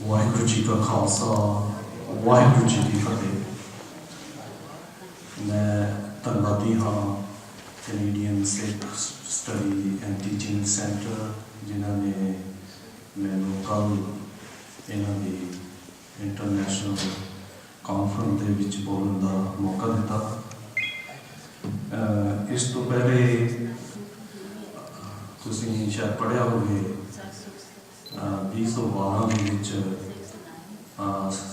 ਵਾਹਿਗੁਰੂ ਜੀ ਕਾ ਖਾਲਸਾ ਵਾਹਿਗੁਰੂ ਜੀ ਕੀ ਫਤਿਹ। ਮੈਂ ਧੰਨਵਾਦੀ ਹਾਂ Canadian Sikh study and teaching centre ਜਿਨ੍ਹਾਂ ਨੇ ਮੈਨੂੰ ਕੱਲ੍ਹ ਇਹਨਾਂ ਦੀ ਇੰਟਰਨੈਸ਼ਨਲ ਕਾਨਫਰੰਸ ਦੇ ਵਿੱਚ ਬੋਲਣ ਦਾ ਮੌਕਾ ਦਿੱਤਾ। ਇਸ ਤੋਂ ਪਹਿਲੇ ਤੁਸੀਂ ਸ਼ਾਇਦ ਪੜ੍ਹਿਆ ਹੋਵੇ 2012 ਦੇ ਵਿੱਚ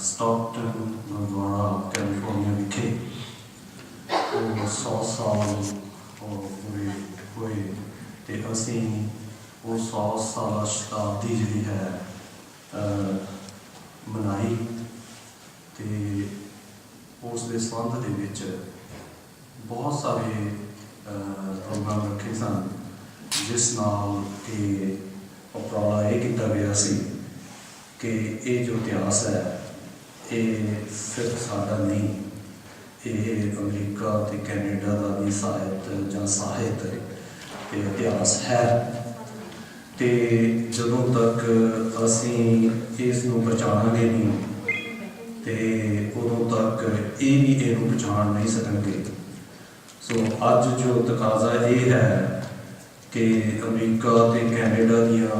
ਸਟਾਕਟਨ ਗੁਰਦੁਆਰਾ ਕੈਲੀਫੋਰਨੀਆ ਵਿਖੇ ਉਹ 100 ਸਾਲ ਪੂਰੇ ਹੋਏ ਅਤੇ ਅਸੀਂ ਉਹ 100 ਸਾਲਾ ਸ਼ਤਾਬਦੀ ਜਿਹੜੀ ਹੈ ਮਨਾਈ ਅਤੇ ਉਸ ਦੇ ਸੰਬੰਧ ਦੇ ਵਿੱਚ ਬਹੁਤ ਸਾਰੇ ਪ੍ਰੋਗਰਾਮ ਰੱਖੇ ਸਨ, ਜਿਸ ਨਾਲ ਕਿ ਉਪਰਾਲਾ ਇਹ ਕੀਤਾ ਗਿਆ ਸੀ ਕਿ ਇਹ ਜੋ ਇਤਿਹਾਸ ਹੈ ਇਹ ਸਿਰਫ ਸਾਡਾ ਨਹੀਂ, ਇਹ ਅਮਰੀਕਾ ਅਤੇ ਕੈਨੇਡਾ ਦਾ ਵੀ ਸਾਹਿਤ ਅਤੇ ਇਤਿਹਾਸ ਹੈ। ਅਤੇ ਜਦੋਂ ਤੱਕ ਅਸੀਂ ਇਸ ਨੂੰ ਪਛਾਣਾਂਗੇ ਨਹੀਂ ਅਤੇ ਉਦੋਂ ਤੱਕ ਇਹ ਵੀ ਇਹਨੂੰ ਪਛਾਣ ਨਹੀਂ ਸਕਣਗੇ। ਸੋ ਅੱਜ ਜੋ ਤਕਾਜ਼ਾ ਇਹ ਹੈ ਕਿ ਅਮਰੀਕਾ ਅਤੇ ਕੈਨੇਡਾ ਦੀਆਂ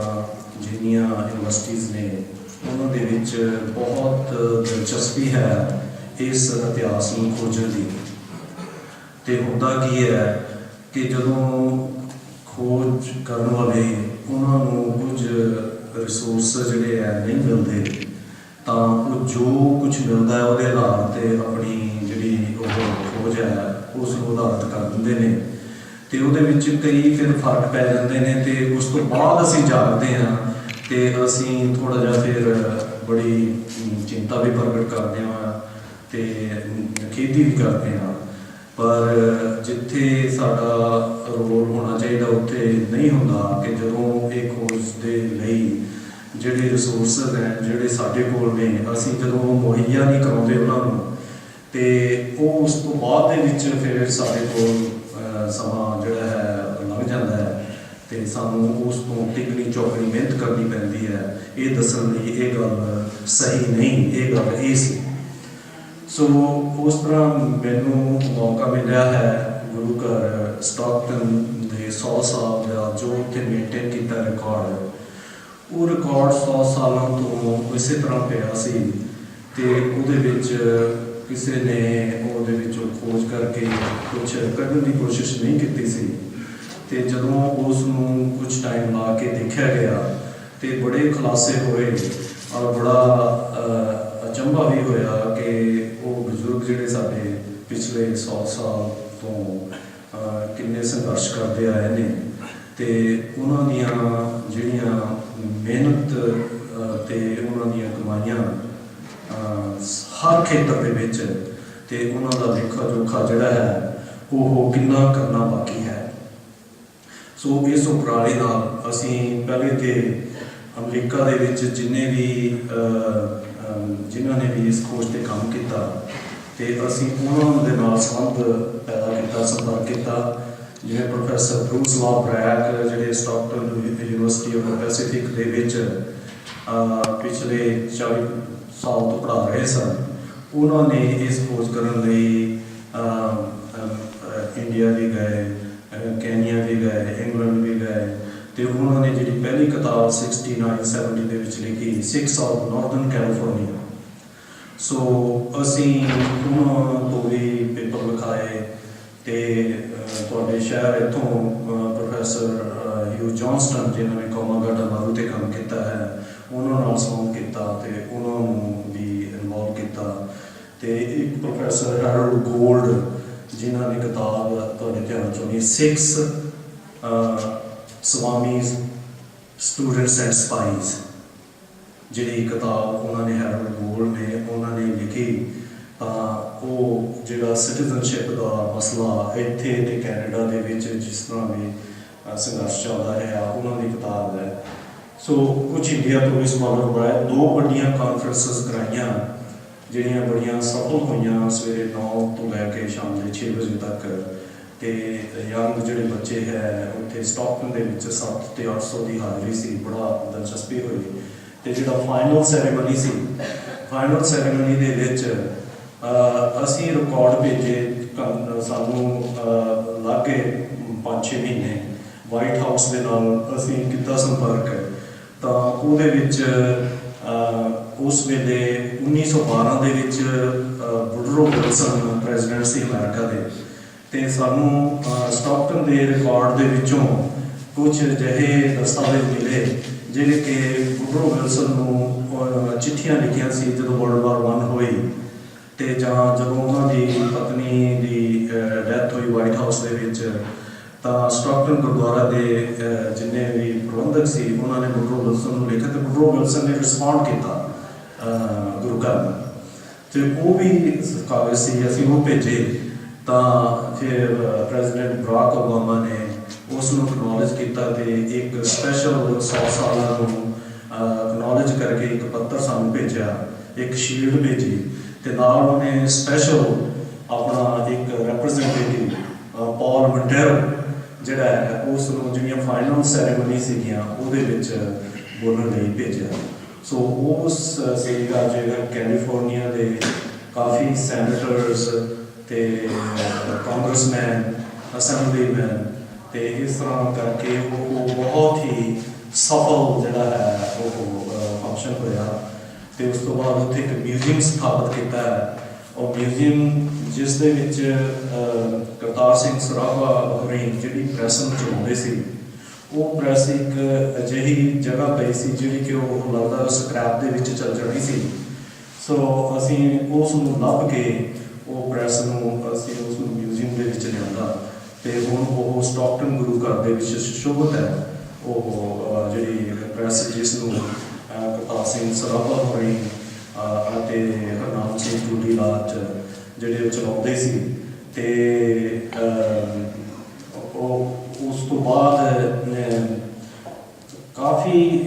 ਜਿੰਨੀਆਂ ਯੂਨੀਵਰਸਿਟੀਜ਼ ਨੇ ਉਹਨਾਂ ਦੇ ਵਿੱਚ ਬਹੁਤ ਦਿਲਚਸਪੀ ਹੈ ਇਸ ਇਤਿਹਾਸ ਨੂੰ ਖੋਜਣ ਦੀ। ਅਤੇ ਹੁੰਦਾ ਕੀ ਹੈ ਕਿ ਜਦੋਂ ਖੋਜ ਕਰਨ ਵਾਲੇ ਉਹਨਾਂ ਨੂੰ ਕੁਝ ਰਿਸੋਰਸ ਜਿਹੜੇ ਹੈ ਨਹੀਂ ਮਿਲਦੇ ਤਾਂ ਉਹ ਜੋ ਕੁਝ ਮਿਲਦਾ ਹੈ ਉਹਦੇ ਆਧਾਰ 'ਤੇ ਆਪਣੀ ਜਿਹੜੀ ਉਹ ਖੋਜ ਹੈ ਉਸ ਨੂੰ ਆਧਾਰਿਤ ਕਰ ਦਿੰਦੇ ਨੇ ਅਤੇ ਉਹਦੇ ਵਿੱਚ ਕਈ ਫਿਰ ਫਰਕ ਪੈ ਜਾਂਦੇ ਨੇ ਅਤੇ ਉਸ ਤੋਂ ਬਾਅਦ ਅਸੀਂ ਜਾਗਦੇ ਹਾਂ ਅਤੇ ਅਸੀਂ ਥੋੜ੍ਹਾ ਜਿਹਾ ਫਿਰ ਬੜੀ ਚਿੰਤਾ ਵੀ ਪ੍ਰਗਟ ਕਰਦੇ ਹਾਂ ਅਤੇ ਖੇਦੀ ਵੀ ਕਰਦੇ ਹਾਂ। ਪਰ ਜਿੱਥੇ ਸਾਡਾ ਰੋਲ ਹੋਣਾ ਚਾਹੀਦਾ ਉੱਥੇ ਨਹੀਂ ਹੁੰਦਾ ਕਿ ਜਦੋਂ ਇਹ ਖੋਜ ਦੇ ਲਈ ਜਿਹੜੇ ਰਿਸੋਰਸਿਸ ਹੈ ਜਿਹੜੇ ਸਾਡੇ ਕੋਲ ਨੇ ਅਸੀਂ ਜਦੋਂ ਮੁਹੱਈਆ ਨਹੀਂ ਕਰਾਉਂਦੇ ਉਹਨਾਂ ਨੂੰ ਅਤੇ ਉਹ ਉਸ ਤੋਂ ਬਾਅਦ ਦੇ ਵਿੱਚ ਫਿਰ ਸਾਡੇ ਕੋਲ ਸਮਾਂ ਜਿਹੜਾ ਹੈ ਲੱਗ ਜਾਂਦਾ ਹੈ ਅਤੇ ਸਾਨੂੰ ਉਸ ਤੋਂ ਤਿੱਗਣੀ ਚੌਗਣੀ ਮਿਹਨਤ ਕਰਨੀ ਪੈਂਦੀ ਹੈ ਇਹ ਦੱਸਣ ਲਈ ਇਹ ਗੱਲ ਸਹੀ ਨਹੀਂ, ਇਹ ਗੱਲ ਇਹ ਸੀ। ਸੋ ਉਸ ਤਰ੍ਹਾਂ ਮੈਨੂੰ ਮੌਕਾ ਮਿਲਿਆ ਹੈ ਗੁਰੂ ਘਰ ਸਟਾਕਟਨ ਦੇ 100 ਸਾਲ ਦਾ ਜੋ ਉੱਥੇ ਮੇਨਟੇਨ ਕੀਤਾ ਰਿਕਾਰਡ, ਉਹ ਰਿਕਾਰਡ 100 ਸਾਲਾਂ ਤੋਂ ਇਸੇ ਤਰ੍ਹਾਂ ਪਿਆ ਸੀ ਅਤੇ ਉਹਦੇ ਵਿੱਚ ਕਿਸੇ ਨੇ ਉਹਦੇ ਵਿੱਚੋਂ ਖੋਜ ਕਰਕੇ ਕੁਛ ਕੱਢਣ ਦੀ ਕੋਸ਼ਿਸ਼ ਨਹੀਂ ਕੀਤੀ ਸੀ। ਅਤੇ ਜਦੋਂ ਉਸ ਨੂੰ ਕੁਛ ਟਾਈਮ ਲਾ ਕੇ ਦੇਖਿਆ ਗਿਆ ਅਤੇ ਬੜੇ ਖੁਲਾਸੇ ਹੋਏ ਔਰ ਬੜਾ ਅਚੰਭਾ ਵੀ ਹੋਇਆ ਕਿ ਉਹ ਬਜ਼ੁਰਗ ਜਿਹੜੇ ਸਾਡੇ ਪਿਛਲੇ 100 ਸਾਲ ਤੋਂ ਕਿੰਨੇ ਸੰਘਰਸ਼ ਕਰਦੇ ਆਏ ਨੇ ਅਤੇ ਉਹਨਾਂ ਦੀਆਂ ਜਿਹੜੀਆਂ ਮਿਹਨਤ ਅਤੇ ਉਹਨਾਂ ਦੀਆਂ ਕਮਾਈਆਂ ਹਰ ਖੇਤਰ ਦੇ ਵਿੱਚ ਅਤੇ ਉਹਨਾਂ ਦਾ ਲੇਖਾ ਜੋਖਾ ਜਿਹੜਾ ਹੈ ਉਹ ਕਿੰਨਾ ਕਰਨਾ ਬਾਕੀ ਹੈ। ਸੋ ਇਸ ਉਪਰਾਲੇ ਨਾਲ ਅਸੀਂ ਪਹਿਲੇ ਤਾਂ ਅਮਰੀਕਾ ਦੇ ਵਿੱਚ ਜਿਨ੍ਹਾਂ ਨੇ ਵੀ ਇਸ ਖੋਜ 'ਤੇ ਕੰਮ ਕੀਤਾ ਅਤੇ ਅਸੀਂ ਉਹਨਾਂ ਦੇ ਨਾਲ ਸੰਬੰਧ ਪੈਦਾ ਕੀਤਾ, ਸੰਪਰਕ ਕੀਤਾ। ਜਿਵੇਂ ਪ੍ਰੋਫੈਸਰ ਬਰੂਸ ਲਾ ਬ੍ਰੈਕ ਜਿਹੜੇ ਸਟਾਕਟਨ ਯੂਨੀਵਰਸਿਟੀ ਆਫ ਪੈਸੀਫਿਕ ਦੇ ਵਿੱਚ ਪਿਛਲੇ 40 ਸਾਲ ਤੋਂ ਪੜ੍ਹਾ ਰਹੇ ਸਨ, ਉਹਨਾਂ ਨੇ ਇਸ ਖੋਜ ਕਰਨ ਲਈ ਇੰਡੀਆ ਵੀ ਗਏ, ਕੈਨੀਆ ਵੀ ਗਏ, ਇੰਗਲੈਂਡ ਵੀ ਗਏ ਅਤੇ ਉਹਨਾਂ ਨੇ ਜਿਹੜੀ ਪਹਿਲੀ ਕਿਤਾਬ 69-70 ਦੇ ਵਿੱਚ ਲਿਖੀ ਸਿਕਸ ਆਫ ਨਾਰਦਰਨ ਕੈਲੀਫੋਰਨੀਆ। ਸੋ ਅਸੀਂ ਉਹਨਾਂ ਤੋਂ ਵੀ ਪੇਪਰ ਲਿਖਾਏ ਅਤੇ ਤੁਹਾਡੇ ਸ਼ਹਿਰ ਇੱਥੋਂ ਪ੍ਰੋਫੈਸਰ ਹਿਊ ਜੌਨਸਟਨ ਜਿਨ੍ਹਾਂ ਨੇ ਕੋਮਾਗਾਟਾ ਮਾਰੂ 'ਤੇ ਕੰਮ ਕੀਤਾ ਹੈ ਉਹਨਾਂ ਨਾਲ ਸੰਬੰਧ ਕੀਤਾ ਅਤੇ ਉਹਨਾਂ ਨੂੰ ਵੀ ਇਨਵੋਲਵ ਕੀਤਾ। ਅਤੇ ਇੱਕ ਪ੍ਰੋਫੈਸਰ ਹੈਰਲਡ ਗੋਲਡ ਜਿਨ੍ਹਾਂ ਨੇ ਕਿਤਾਬ ਤੁਹਾਡੇ ਧਿਆਨ 'ਚ ਆਉਣੀ 6 ਸਵਾਮੀਜ਼ ਸਟੂਡੈਂਟਸ ਐਂਡ ਸਪਾਈਜ਼, ਜਿਹੜੀ ਕਿਤਾਬ ਉਹਨਾਂ ਨੇ ਹੈਰਲਡ ਗੋਲਡ ਨੇ ਉਹਨਾਂ ਨੇ ਲਿਖੀ ਤਾਂ ਉਹ ਜਿਹੜਾ ਸਿਟੀਜ਼ਨਸ਼ਿਪ ਦਾ ਮਸਲਾ ਇੱਥੇ ਅਤੇ ਕੈਨੇਡਾ ਦੇ ਵਿੱਚ ਜਿਸ ਤਰ੍ਹਾਂ ਵੀ ਸੰਘਰਸ਼ ਚੱਲਦਾ ਰਿਹਾ ਉਹਨਾਂ ਦੀ ਕਿਤਾਬ ਹੈ। ਸੋ ਕੁਛ ਇੰਡੀਆ ਤੋਂ ਵੀ ਸਮਾਗਮ ਹੋਇਆ, 2 ਵੱਡੀਆਂ ਕਾਨਫਰੰਸਿਸ ਕਰਾਈਆਂ ਜਿਹੜੀਆਂ ਬੜੀਆਂ ਸਫਲ ਹੋਈਆਂ ਸਵੇਰੇ 9 ਤੋਂ ਲੈ ਕੇ ਸ਼ਾਮ ਦੇ 6 ਵਜੇ ਤੱਕ। ਅਤੇ ਯੰਗ ਜਿਹੜੇ ਬੱਚੇ ਹੈ ਉੱਥੇ ਸਟਾਕਟਨ ਦੇ ਵਿੱਚ 700 ਤੇ 800 ਦੀ ਹਾਜ਼ਰੀ ਸੀ, ਬੜਾ ਦਿਲਚਸਪੀ ਹੋਈ। ਤੇ ਜਿਹੜਾ ਫਾਈਨਲ ਸੈਰੇਮਨੀ ਸੀ, ਫਾਈਨਲ ਸੈਰੇਮਨੀ ਦੇ ਵਿੱਚ ਅਸੀਂ ਰਿਕਾਰਡ ਭੇਜੇ। ਸਾਨੂੰ ਲਾਗੇ 5-6 ਮਹੀਨੇ ਵਾਈਟ ਹਾਊਸ ਦੇ ਨਾਲ ਅਸੀਂ ਕੀਤਾ ਸੰਪਰਕ, ਤਾਂ ਉਹਦੇ ਵਿੱਚ ਉਸ ਵੇਲੇ 1912 ਦੇ ਵਿੱਚ ਵੁਡਰੋ ਵਿਲਸਨ ਪ੍ਰੈਜ਼ੀਡੈਂਟ ਸੀ ਅਮਰੀਕਾ ਦੇ, ਅਤੇ ਸਾਨੂੰ ਸਟਾਕਟਨ ਦੇ ਰਿਕਾਰਡ ਦੇ ਵਿੱਚੋਂ ਕੁਝ ਅਜਿਹੇ ਦਸਤਾਵੇਜ਼ ਮਿਲੇ ਜਿਹੜੇ ਕਿ ਵੁਡਰੋ ਵਿਲਸਨ ਨੂੰ ਚਿੱਠੀਆਂ ਲਿਖੀਆਂ ਸੀ ਜਦੋਂ ਵਰਲਡ ਵਾਰ 1 ਹੋਈ, ਅਤੇ ਜਾਂ ਜਦੋਂ ਉਹਨਾਂ ਦੀ ਪਤਨੀ ਦੀ ਡੈਥ ਹੋਈ ਵਾਈਟ ਹਾਊਸ ਦੇ ਵਿੱਚ, ਤਾਂ ਸਟਾਕਟਨ ਗੁਰਦੁਆਰਾ ਦੇ ਜਿੰਨੇ ਵੀ ਪ੍ਰਬੰਧਕ ਸੀ ਉਹਨਾਂ ਨੇ ਵੁਡਰੋ ਵਿਲਸਨ ਨੂੰ ਲਿਖਿਆ, ਅਤੇ ਵੁਡਰੋ ਵਿਲਸਨ ਨੇ ਰਿਸਪੌਂਡ ਕੀਤਾ ਗੁਰੂ ਘਰ ਨੂੰ, ਅਤੇ ਉਹ ਵੀ ਕਾਗਜ਼ ਸੀ ਅਸੀਂ ਉਹ ਭੇਜੇ। ਤਾਂ ਫਿਰ ਪ੍ਰੈਜ਼ੀਡੈਂਟ ਬਰਾਕ ਓਬਾਮਾ ਨੇ ਉਸ ਨੂੰ ਅਕਨੌਲੇਜ ਕੀਤਾ ਅਤੇ ਇੱਕ ਸਪੈਸ਼ਲ 100 ਸਾਲਾਂ ਨੂੰ ਅਕਨੌਲੇਜ ਕਰਕੇ ਇੱਕ ਪੱਤਰ ਸਾਨੂੰ ਭੇਜਿਆ, ਇੱਕ ਸ਼ੀਲਡ ਭੇਜੀ, ਅਤੇ ਨਾਲ ਉਹਨੇ ਸਪੈਸ਼ਲ ਆਪਣਾ ਇੱਕ ਰੈਪਰੈਜ਼ੈਂਟੇਟਿਵ ਪੌਲ ਮੰਟੇਰੋ ਜਿਹੜਾ ਹੈ ਉਸ ਨੂੰ ਜਿਹੜੀਆਂ ਫਾਈਨਲ ਸੈਰੇਮਨੀ ਸੀਗੀਆਂ ਉਹਦੇ ਵਿੱਚ ਬੋਲਣ ਲਈ ਭੇਜਿਆ। ਸੋ ਉਸ ਸੀਗਾ ਜਿਹੜਾ ਕੈਲੀਫੋਰਨੀਆ ਦੇ ਕਾਫੀ ਸੈਨੇਟਰਸ ਅਤੇ ਕਾਂਗਰਸਮੈਨ, ਅਸੈਂਬਲੀਮੈਨ, ਅਤੇ ਇਸ ਤਰ੍ਹਾਂ ਕਰਕੇ ਉਹ ਬਹੁਤ ਹੀ ਸਫਲ ਜਿਹੜਾ ਹੈ ਉਹ ਫੰਕਸ਼ਨ ਹੋਇਆ। ਅਤੇ ਉਸ ਤੋਂ ਬਾਅਦ ਉੱਥੇ ਇੱਕ ਮਿਊਜ਼ੀਅਮ ਸਥਾਪਿਤ ਕੀਤਾ ਹੈ, ਉਹ ਮਿਊਜ਼ੀਅਮ ਜਿਸ ਦੇ ਵਿੱਚ ਕਰਤਾਰ ਸਿੰਘ ਸਰਾਭਾ ਹੋਣੀ ਜਿਹੜੀ ਪ੍ਰੈਸ ਨੂੰ ਚਲਾਉਂਦੇ ਸੀ, ਉਹ ਪ੍ਰੈਸ ਇੱਕ ਅਜਿਹੀ ਜਗ੍ਹਾ ਪਈ ਸੀ ਜਿਹੜੀ ਕਿ ਉਹ ਲੱਗਦਾ ਸਕ੍ਰੈਪ ਦੇ ਵਿੱਚ ਚੱਲ ਜਾਣੀ ਸੀ। ਸੋ ਅਸੀਂ ਉਸ ਨੂੰ ਲੱਭ ਕੇ ਉਹ ਪ੍ਰੈਸ ਨੂੰ ਅਸੀਂ ਉਸ ਨੂੰ ਮਿਊਜ਼ੀਅਮ ਦੇ ਵਿੱਚ ਲਿਆਂਦਾ, ਅਤੇ ਹੁਣ ਉਹ ਸਟਾਕਟਨ ਗੁਰੂ ਘਰ ਦੇ ਵਿੱਚ ਸੁਸ਼ੋਭਿਤ ਹੈ ਉਹ ਜਿਹੜੀ ਪ੍ਰੈਸ, ਜਿਸ ਨੂੰ ਕਰਤਾਰ ਸਿੰਘ ਸਰਾਭਾ ਹੋਣੀ ਅਤੇ ਹਰਨਾਮ ਸਿੰਘ ਚੂੜੀਲਾਲ ਜਿਹੜੇ ਉਹ ਚਲਾਉਂਦੇ ਸੀ। ਅਤੇ ਉਹ ਉਸ ਤੋਂ ਬਾਅਦ ਕਾਫੀ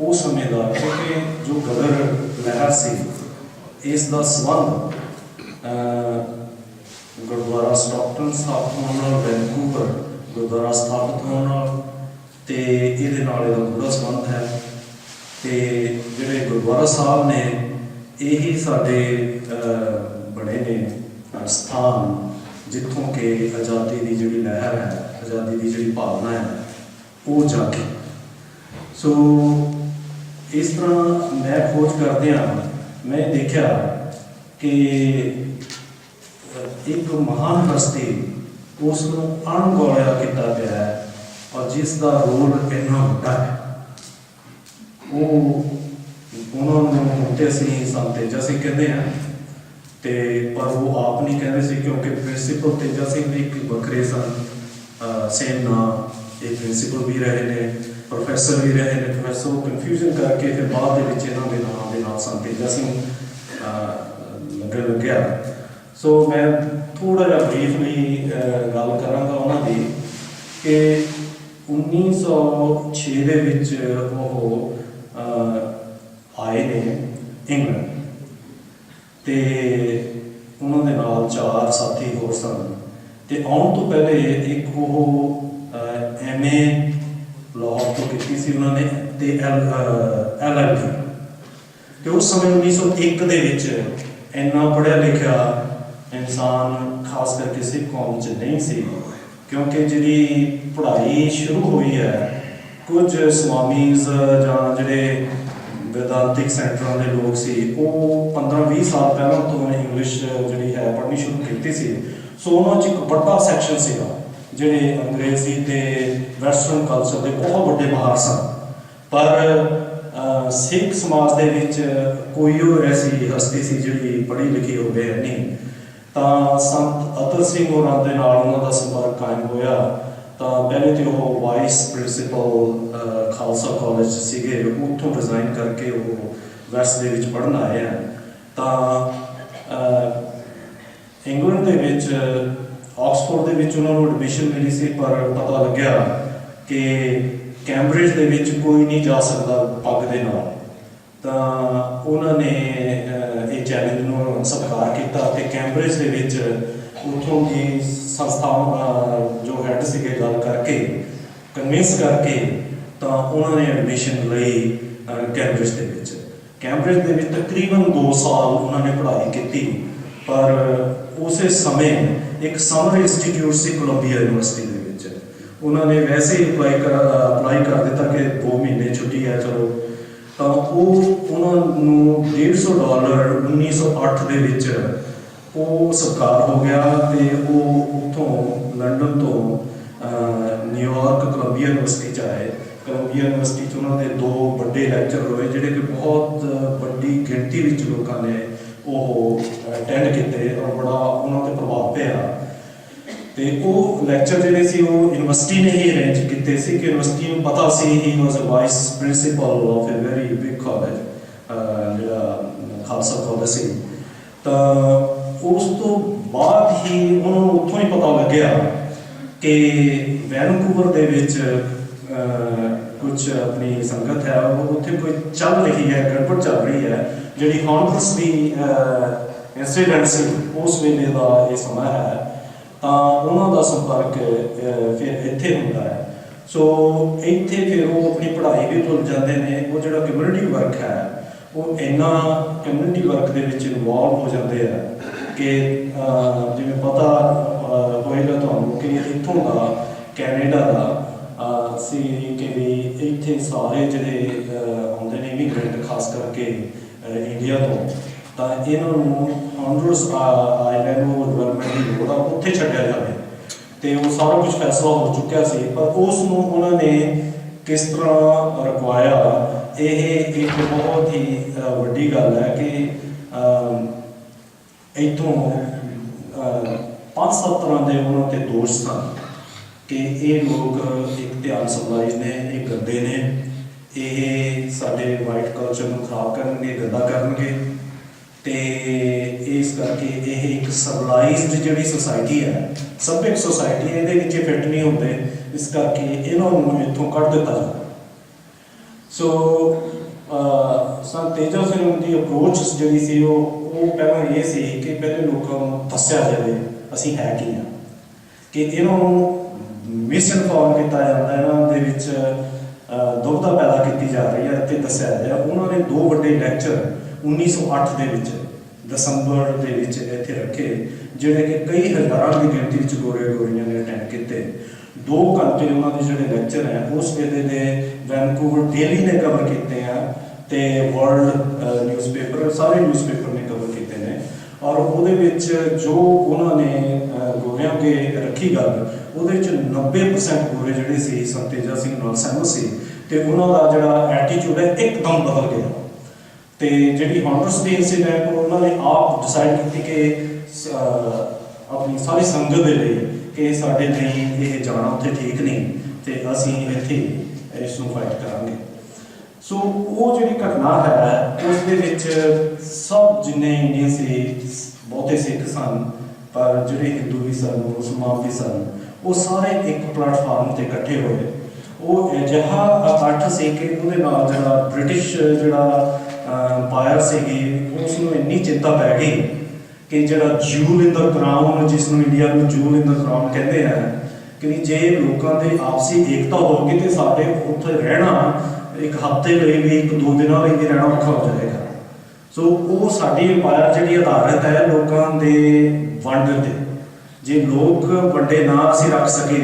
ਉਸ ਸਮੇਂ ਦਾ, ਕਿਉਂਕਿ ਜੋ ਗਦਰ ਲਹਿਰ ਸੀ ਇਸ ਦਾ ਸੰਬੰਧ ਗੁਰਦੁਆਰਾ ਸਟਾਕਟਨ ਸਥਾਪਿਤ ਹੋਣ ਨਾਲ, ਵੈਨਕੂਵਰ ਗੁਰਦੁਆਰਾ ਸਥਾਪਿਤ ਹੋਣ ਨਾਲ, ਅਤੇ ਇਹਦੇ ਨਾਲ ਇਹਦਾ ਗੂੜਾ ਸੰਬੰਧ ਹੈ। ਅਤੇ ਜਿਹੜੇ ਗੁਰਦੁਆਰਾ ਸਾਹਿਬ ਨੇ ਇਹੀ ਸਾਡੇ ਬਣੇ ਨੇ ਸਥਾਨ ਜਿੱਥੋਂ ਕਿ ਆਜ਼ਾਦੀ ਦੀ ਜਿਹੜੀ ਲਹਿਰ ਹੈ, ਆਜ਼ਾਦੀ ਦੀ ਜਿਹੜੀ ਭਾਵਨਾ ਹੈ ਉਹ ਜਾਗੀ। ਸੋ ਇਸ ਤਰ੍ਹਾਂ ਮੈਂ ਖੋਜ ਕਰਦਿਆਂ ਮੈਂ ਦੇਖਿਆ ਕਿ ਇੱਕ ਮਹਾਨ ਹਸਤੀ ਉਸ ਨੂੰ ਅਣਗੌਲਿਆ ਕੀਤਾ ਗਿਆ ਹੈ, ਔਰ ਜਿਸ ਦਾ ਰੋਲ ਇੰਨਾ ਵੱਡਾ ਹੈ। ਉਹ ਉਹਨਾਂ ਨੂੰ ਹੁਣ ਤੇ ਅਸੀਂ ਸੰਤ ਤੇਜਾ ਸਿੰਘ ਕਹਿੰਦੇ ਹਾਂ, ਅਤੇ ਪਰ ਉਹ ਆਪ ਨਹੀਂ ਕਹਿੰਦੇ ਸੀ, ਕਿਉਂਕਿ ਪ੍ਰਿੰਸੀਪਲ ਤੇਜਾ ਸਿੰਘ ਵੀ ਇੱਕ ਵੱਖਰੇ ਸਨ, ਸੇਮ ਨਾਂ, ਇਹ ਪ੍ਰਿੰਸੀਪਲ ਵੀ ਰਹੇ ਨੇ, ਪ੍ਰੋਫੈਸਰ ਵੀ ਰਹੇ ਨੇ। ਪ੍ਰੋਫੈਸਰ ਉਹ ਕਨਫਿਊਜ਼ਨ ਕਰਕੇ ਫਿਰ ਬਾਅਦ ਦੇ ਵਿੱਚ ਇਹਨਾਂ ਦੇ ਨਾਮ ਦੇ ਨਾਲ ਸੰਤ ਤੇਜਾ ਸਿੰਘ ਲੱਗਣ ਲੱਗਿਆ। ਸੋ ਮੈਂ ਥੋੜ੍ਹਾ ਜਿਹਾ ਬਰੀਫਲੀ ਗੱਲ ਕਰਾਂਗਾ ਉਹਨਾਂ ਦੀ ਕਿ 1906 ਦੇ ਵਿੱਚ ਉਹ ਆਏ ਨੇ ਇੰਗਲੈਂਡ, ਅਤੇ ਉਹਨਾਂ ਦੇ ਨਾਲ 4 ਸਾਥੀ ਹੋਰ ਸਨ। ਅਤੇ ਆਉਣ ਤੋਂ ਪਹਿਲੇ ਇੱਕ ਉਹ MA ਲਾਹੌਰ ਤੋਂ ਕੀਤੀ ਸੀ ਉਹਨਾਂ ਨੇ, ਅਤੇ LLB। ਅਤੇ ਉਸ ਸਮੇਂ 1901 ਦੇ ਵਿੱਚ ਇੰਨਾ ਪੜ੍ਹਿਆ ਲਿਖਿਆ ਇਨਸਾਨ ਖਾਸ ਕਰਕੇ ਸਿੱਖ ਕੌਮ 'ਚ ਨਹੀਂ ਸੀ, ਕਿਉਂਕਿ ਜਿਹੜੀ ਪੜ੍ਹਾਈ ਸ਼ੁਰੂ ਹੋਈ ਹੈ ਕੁਝ ਸਵਾਮੀਜ਼ ਜਾਂ ਜਿਹੜੇ ਵਿਦਾਂਤਿਕ ਸੈਂਟਰਾਂ ਦੇ ਲੋਕ ਸੀ, ਉਹ 15-20 ਸਾਲ ਪਹਿਲਾਂ ਤੋਂ ਇੰਗਲਿਸ਼ ਜਿਹੜੀ ਹੈ ਪੜ੍ਹਨੀ ਸ਼ੁਰੂ ਕੀਤੀ ਸੀ। ਸੋ ਉਹਨਾਂ 'ਚ ਇੱਕ ਵੱਡਾ ਸੈਕਸ਼ਨ ਸੀਗਾ ਜਿਹੜੇ ਅੰਗਰੇਜ਼ੀ ਅਤੇ ਵੈਸਟਰਨ ਕਲਚਰ ਦੇ ਬਹੁਤ ਵੱਡੇ ਮਾਹਰ ਸਨ, ਪਰ ਸਿੱਖ ਸਮਾਜ ਦੇ ਵਿੱਚ ਕੋਈ ਉਹ ਐਸੀ ਹਸਤੀ ਸੀ ਜਿਹੜੀ ਪੜ੍ਹੀ ਲਿਖੀ ਹੋਵੇ ਨਹੀਂ। ਤਾਂ ਸੰਤ ਅਤਰ ਸਿੰਘ ਹੋਰਾਂ ਦੇ ਨਾਲ ਉਹਨਾਂ ਦਾ ਸੰਪਰਕ ਕਾਇਮ ਹੋਇਆ। ਤਾਂ ਪਹਿਲੇ ਤਾਂ ਉਹ ਵਾਈਸ ਪ੍ਰਿੰਸੀਪਲ ਖਾਲਸਾ ਕਾਲਜ ਸੀਗੇ, ਉੱਥੋਂ ਰਿਜ਼ਾਈਨ ਕਰਕੇ ਉਹ ਵੈਸਟ ਦੇ ਵਿੱਚ ਪੜ੍ਹਨ ਆਏ ਹਨ। ਤਾਂ ਇੰਗਲੈਂਡ ਦੇ ਵਿੱਚ ਆਕਸਫੋਰਡ ਦੇ ਵਿੱਚ ਉਹਨਾਂ ਨੂੰ ਐਡਮਿਸ਼ਨ ਮਿਲੀ ਸੀ, ਪਰ ਪਤਾ ਲੱਗਿਆ ਕਿ ਕੈਂਬਰਿਜ ਦੇ ਵਿੱਚ ਕੋਈ ਨਹੀਂ ਜਾ ਸਕਦਾ ਪੱਗ ਦੇ ਨਾਲ। ਤਾਂ ਉਹਨਾਂ ਨੇ ਇਹ ਚੈਲੰਜ ਨੂੰ ਸਵੀਕਾਰ ਕੀਤਾ ਅਤੇ ਕੈਂਬਰਿਜ ਦੇ ਵਿੱਚ ਉੱਥੋਂ ਦੀ ਸੰਸਥਾ ਜੋ ਹੈੱਡ ਸੀਗੇ ਗੱਲ ਕਰਕੇ ਕਨਵਿੰਸ ਕਰਕੇ ਤਾਂ ਉਹਨਾਂ ਨੇ ਐਡਮਿਸ਼ਨ ਲਈ कैम्ब्रिज के विच। कैम्ब्रिज के विच तकरीबन 2 साल उन्होंने पढ़ाई की, पर उस समय एक समर इंस्टीट्यूट से कोलंबिया यूनिवर्सिटी के विच उन्होंने वैसे ही अप्लाई कर दिता कि 2 महीने छुट्टी है चलो, तो उन्होंने $150 1908 के विच वो सत्कार हो गया, तो वो उतों लंडन तो न्यूयॉर्क कोलंबिया यूनिवर्सिटी आए। कोलंबिया यूनिवर्सिटी उन्होंने 2 बड़े लैक्चर हुए जोड़े कि बहुत बड़ी गिनती में लोगों ने वो अटेंड किए और बड़ा उन्होंने प्रभाव पाया। तो वो लैक्चर जोड़े से यूनिवर्सिटी ने ही अरेंज किए कि यूनिवर्सिटी में पता सी ही was a vice principal of a very big college जो खालसा कॉलेज से। तो उस तो बाद ही उन्होंने उतों ही पता लग्या कि वैनकूवर के विच कुछ अपनी संगत है वो उत्थे कोई चल रही है, गड़बड़ चल रही है, जी हॉर्नबर्स की इंसीडेंट से उस वेले का ये समय है, तो उन्होंने संपर्क फिर इत्थे होंदा है। सो इत्थे फिर वो अपनी पढ़ाई भी भुल जाते हैं। वो जो कम्यूनिटी वर्क है वो इन्ना कम्यूनिटी वर्क के विच इनवॉल्व हो जाते हैं कि जिवें पता होएगा तुहानूं कि इत्थों का कैनेडा का सी कि भी इत्थे सारे जिहड़े आउंदे ने इमीग्रेंट खास करके इंडिया तो इन्हों हॉर्नबर्स आइलैंड डिवेलपमेंट की लोड़ आ उत्थे छड्डिया जाए, तो वो सारा कुछ फैसला हो चुका सी, पर उसनूं उन्होंने किस तरह रखवाया, ये एक बहुत ही वड्डी गल है कि इतों 5-7 तरह के उन्होंने दोष सन कि ये लोग एक ध्यान सप्लाई ने, एक गंदे ने, ये साडे वाइट कल्चर को खराब करनगे, गंदा करनगे, तो इस करके ये एक सिविलाइज्ड जिहड़ी सोसाइटी है, सभ्यक सोसाइटी है, ये फिट नहीं होंगे, इस करके इन्होंने इतों कढ़ दिता जाए। सो सन तेजा सिंह की अप्रोच जी सी वो पहला ये सी कि पहले लोगों को दस्या जाए असी है कि हाँ, कि इन्हों मिसइनफॉर्म किया जाता है, इन्होंने दुविधा पैदा की जा रही है, तो दस्या जाए। उन्होंने 2 बड़े लैक्चर 1908 के दसंबर के इत्थे रखे, जोड़े कि कई हज़ारों की गिनती गोरे गोरियां ने अटेंड किए। 2 घंटे उन्होंने जोड़े लैक्चर हैं उस वेले के वैनकूवर डेली ने कवर किए हैं, तो वर्ल्ड न्यूज़पेपर सारे न्यूज़पेपर ने कवर किए हैं, और वो जो उन्होंने गोरियां के रखी गल वो 90% गोरे जोड़े से तेजा सिंह नाल सहमत से, तो उन्होंने जोड़ा एटीट्यूड है एकदम बदल गया। तो जी हॉर्नबर्स की इंसीडेंट उन्होंने आप डिसाइड की कि अपनी सारी संगत के लिए कि साढ़े नहीं ये जाना उत्थे ठीक नहीं, तो असी इत्थे इसनूं फाइट करांगे। सो वो जी घटना है उस सब जिन्ने इंडियन से बहुते सिख सन, पर जोड़े हिंदू भी सन, मुसलमान भी सन, वो सारे एक प्लेटफार्म पर इकट्ठे हुए। वो अजिहा इकट्ठ से कि जो ब्रिटिश जोड़ा अंपायर से उसनों इन्नी चिंता पै गई कि जो जूल इन द क्राउन, जिसनों इंडिया में जूल इन द क्राउन कहते हैं, कि जे लोगों की आपसी एकता होगी तो साढ़े उत्थे रहना एक हफ्ते लिए भी 1-2 दिनों लिए भी रहना औखा हो जाएगा। सो वो साडी अंपायर जी आधारित है लोगों के वंड ते, जे लोग वंडे ना असी रख सके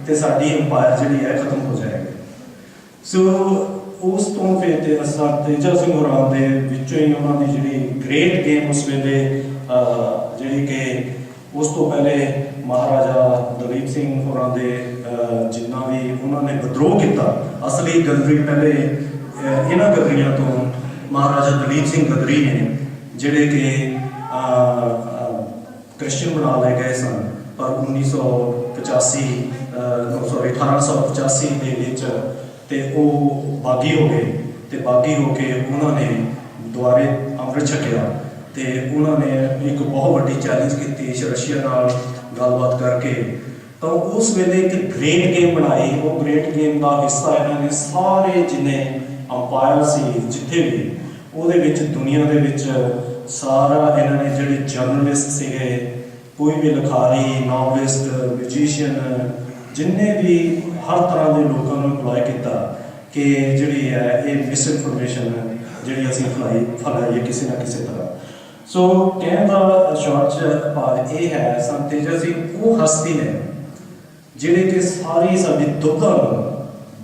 तो साडी अंपायर जी है खत्म हो जाएगी। सो उस तो फिर तेजा सिंह होरां दे विचों ही उन्होंने जी ग्रेट गेम उस वेले जी कि उस तो पहले महाराजा दलीप सिंह होरां दे जिन्ना भी उन्होंने विद्रोह किया, असली गदरी पहले इन्हां गदरियां तो महाराजा दलीप सिंह गदरी ने जिहड़े कि क्रिश्चियन बना ले गए सन, पर 1885 के वो बागी हो गए, तो बागी होके उन्होंने दुआरे अमृत छकिया, तो उन्होंने एक बहुत बड़ी चैलेंज की रशिया नाल गलबात करके, तो उस वेले एक ग्रेट गेम बनाई। वो ग्रेट गेम का हिस्सा इन्होंने सारे जिन्ने अंपायर से जिथे भी वो दुनिया के सारा इन्होंने जोड़े जर्नलिस्ट से कोई भी लिखारी, नॉवलिस्ट, म्यूजिशियन, जिन्हें भी हर तरह के लोगों को अप्लाई किया कि जिहड़ी है ये मिस इनफॉर्मेशन जिहड़ी असीं फैलाईए किसी ना किसी तरह। सो कहण दा शॉर्ट भाव ये है संत तेजा सिंह वो हस्ती ने जिहड़े कि सारी साडी दुविधा नूं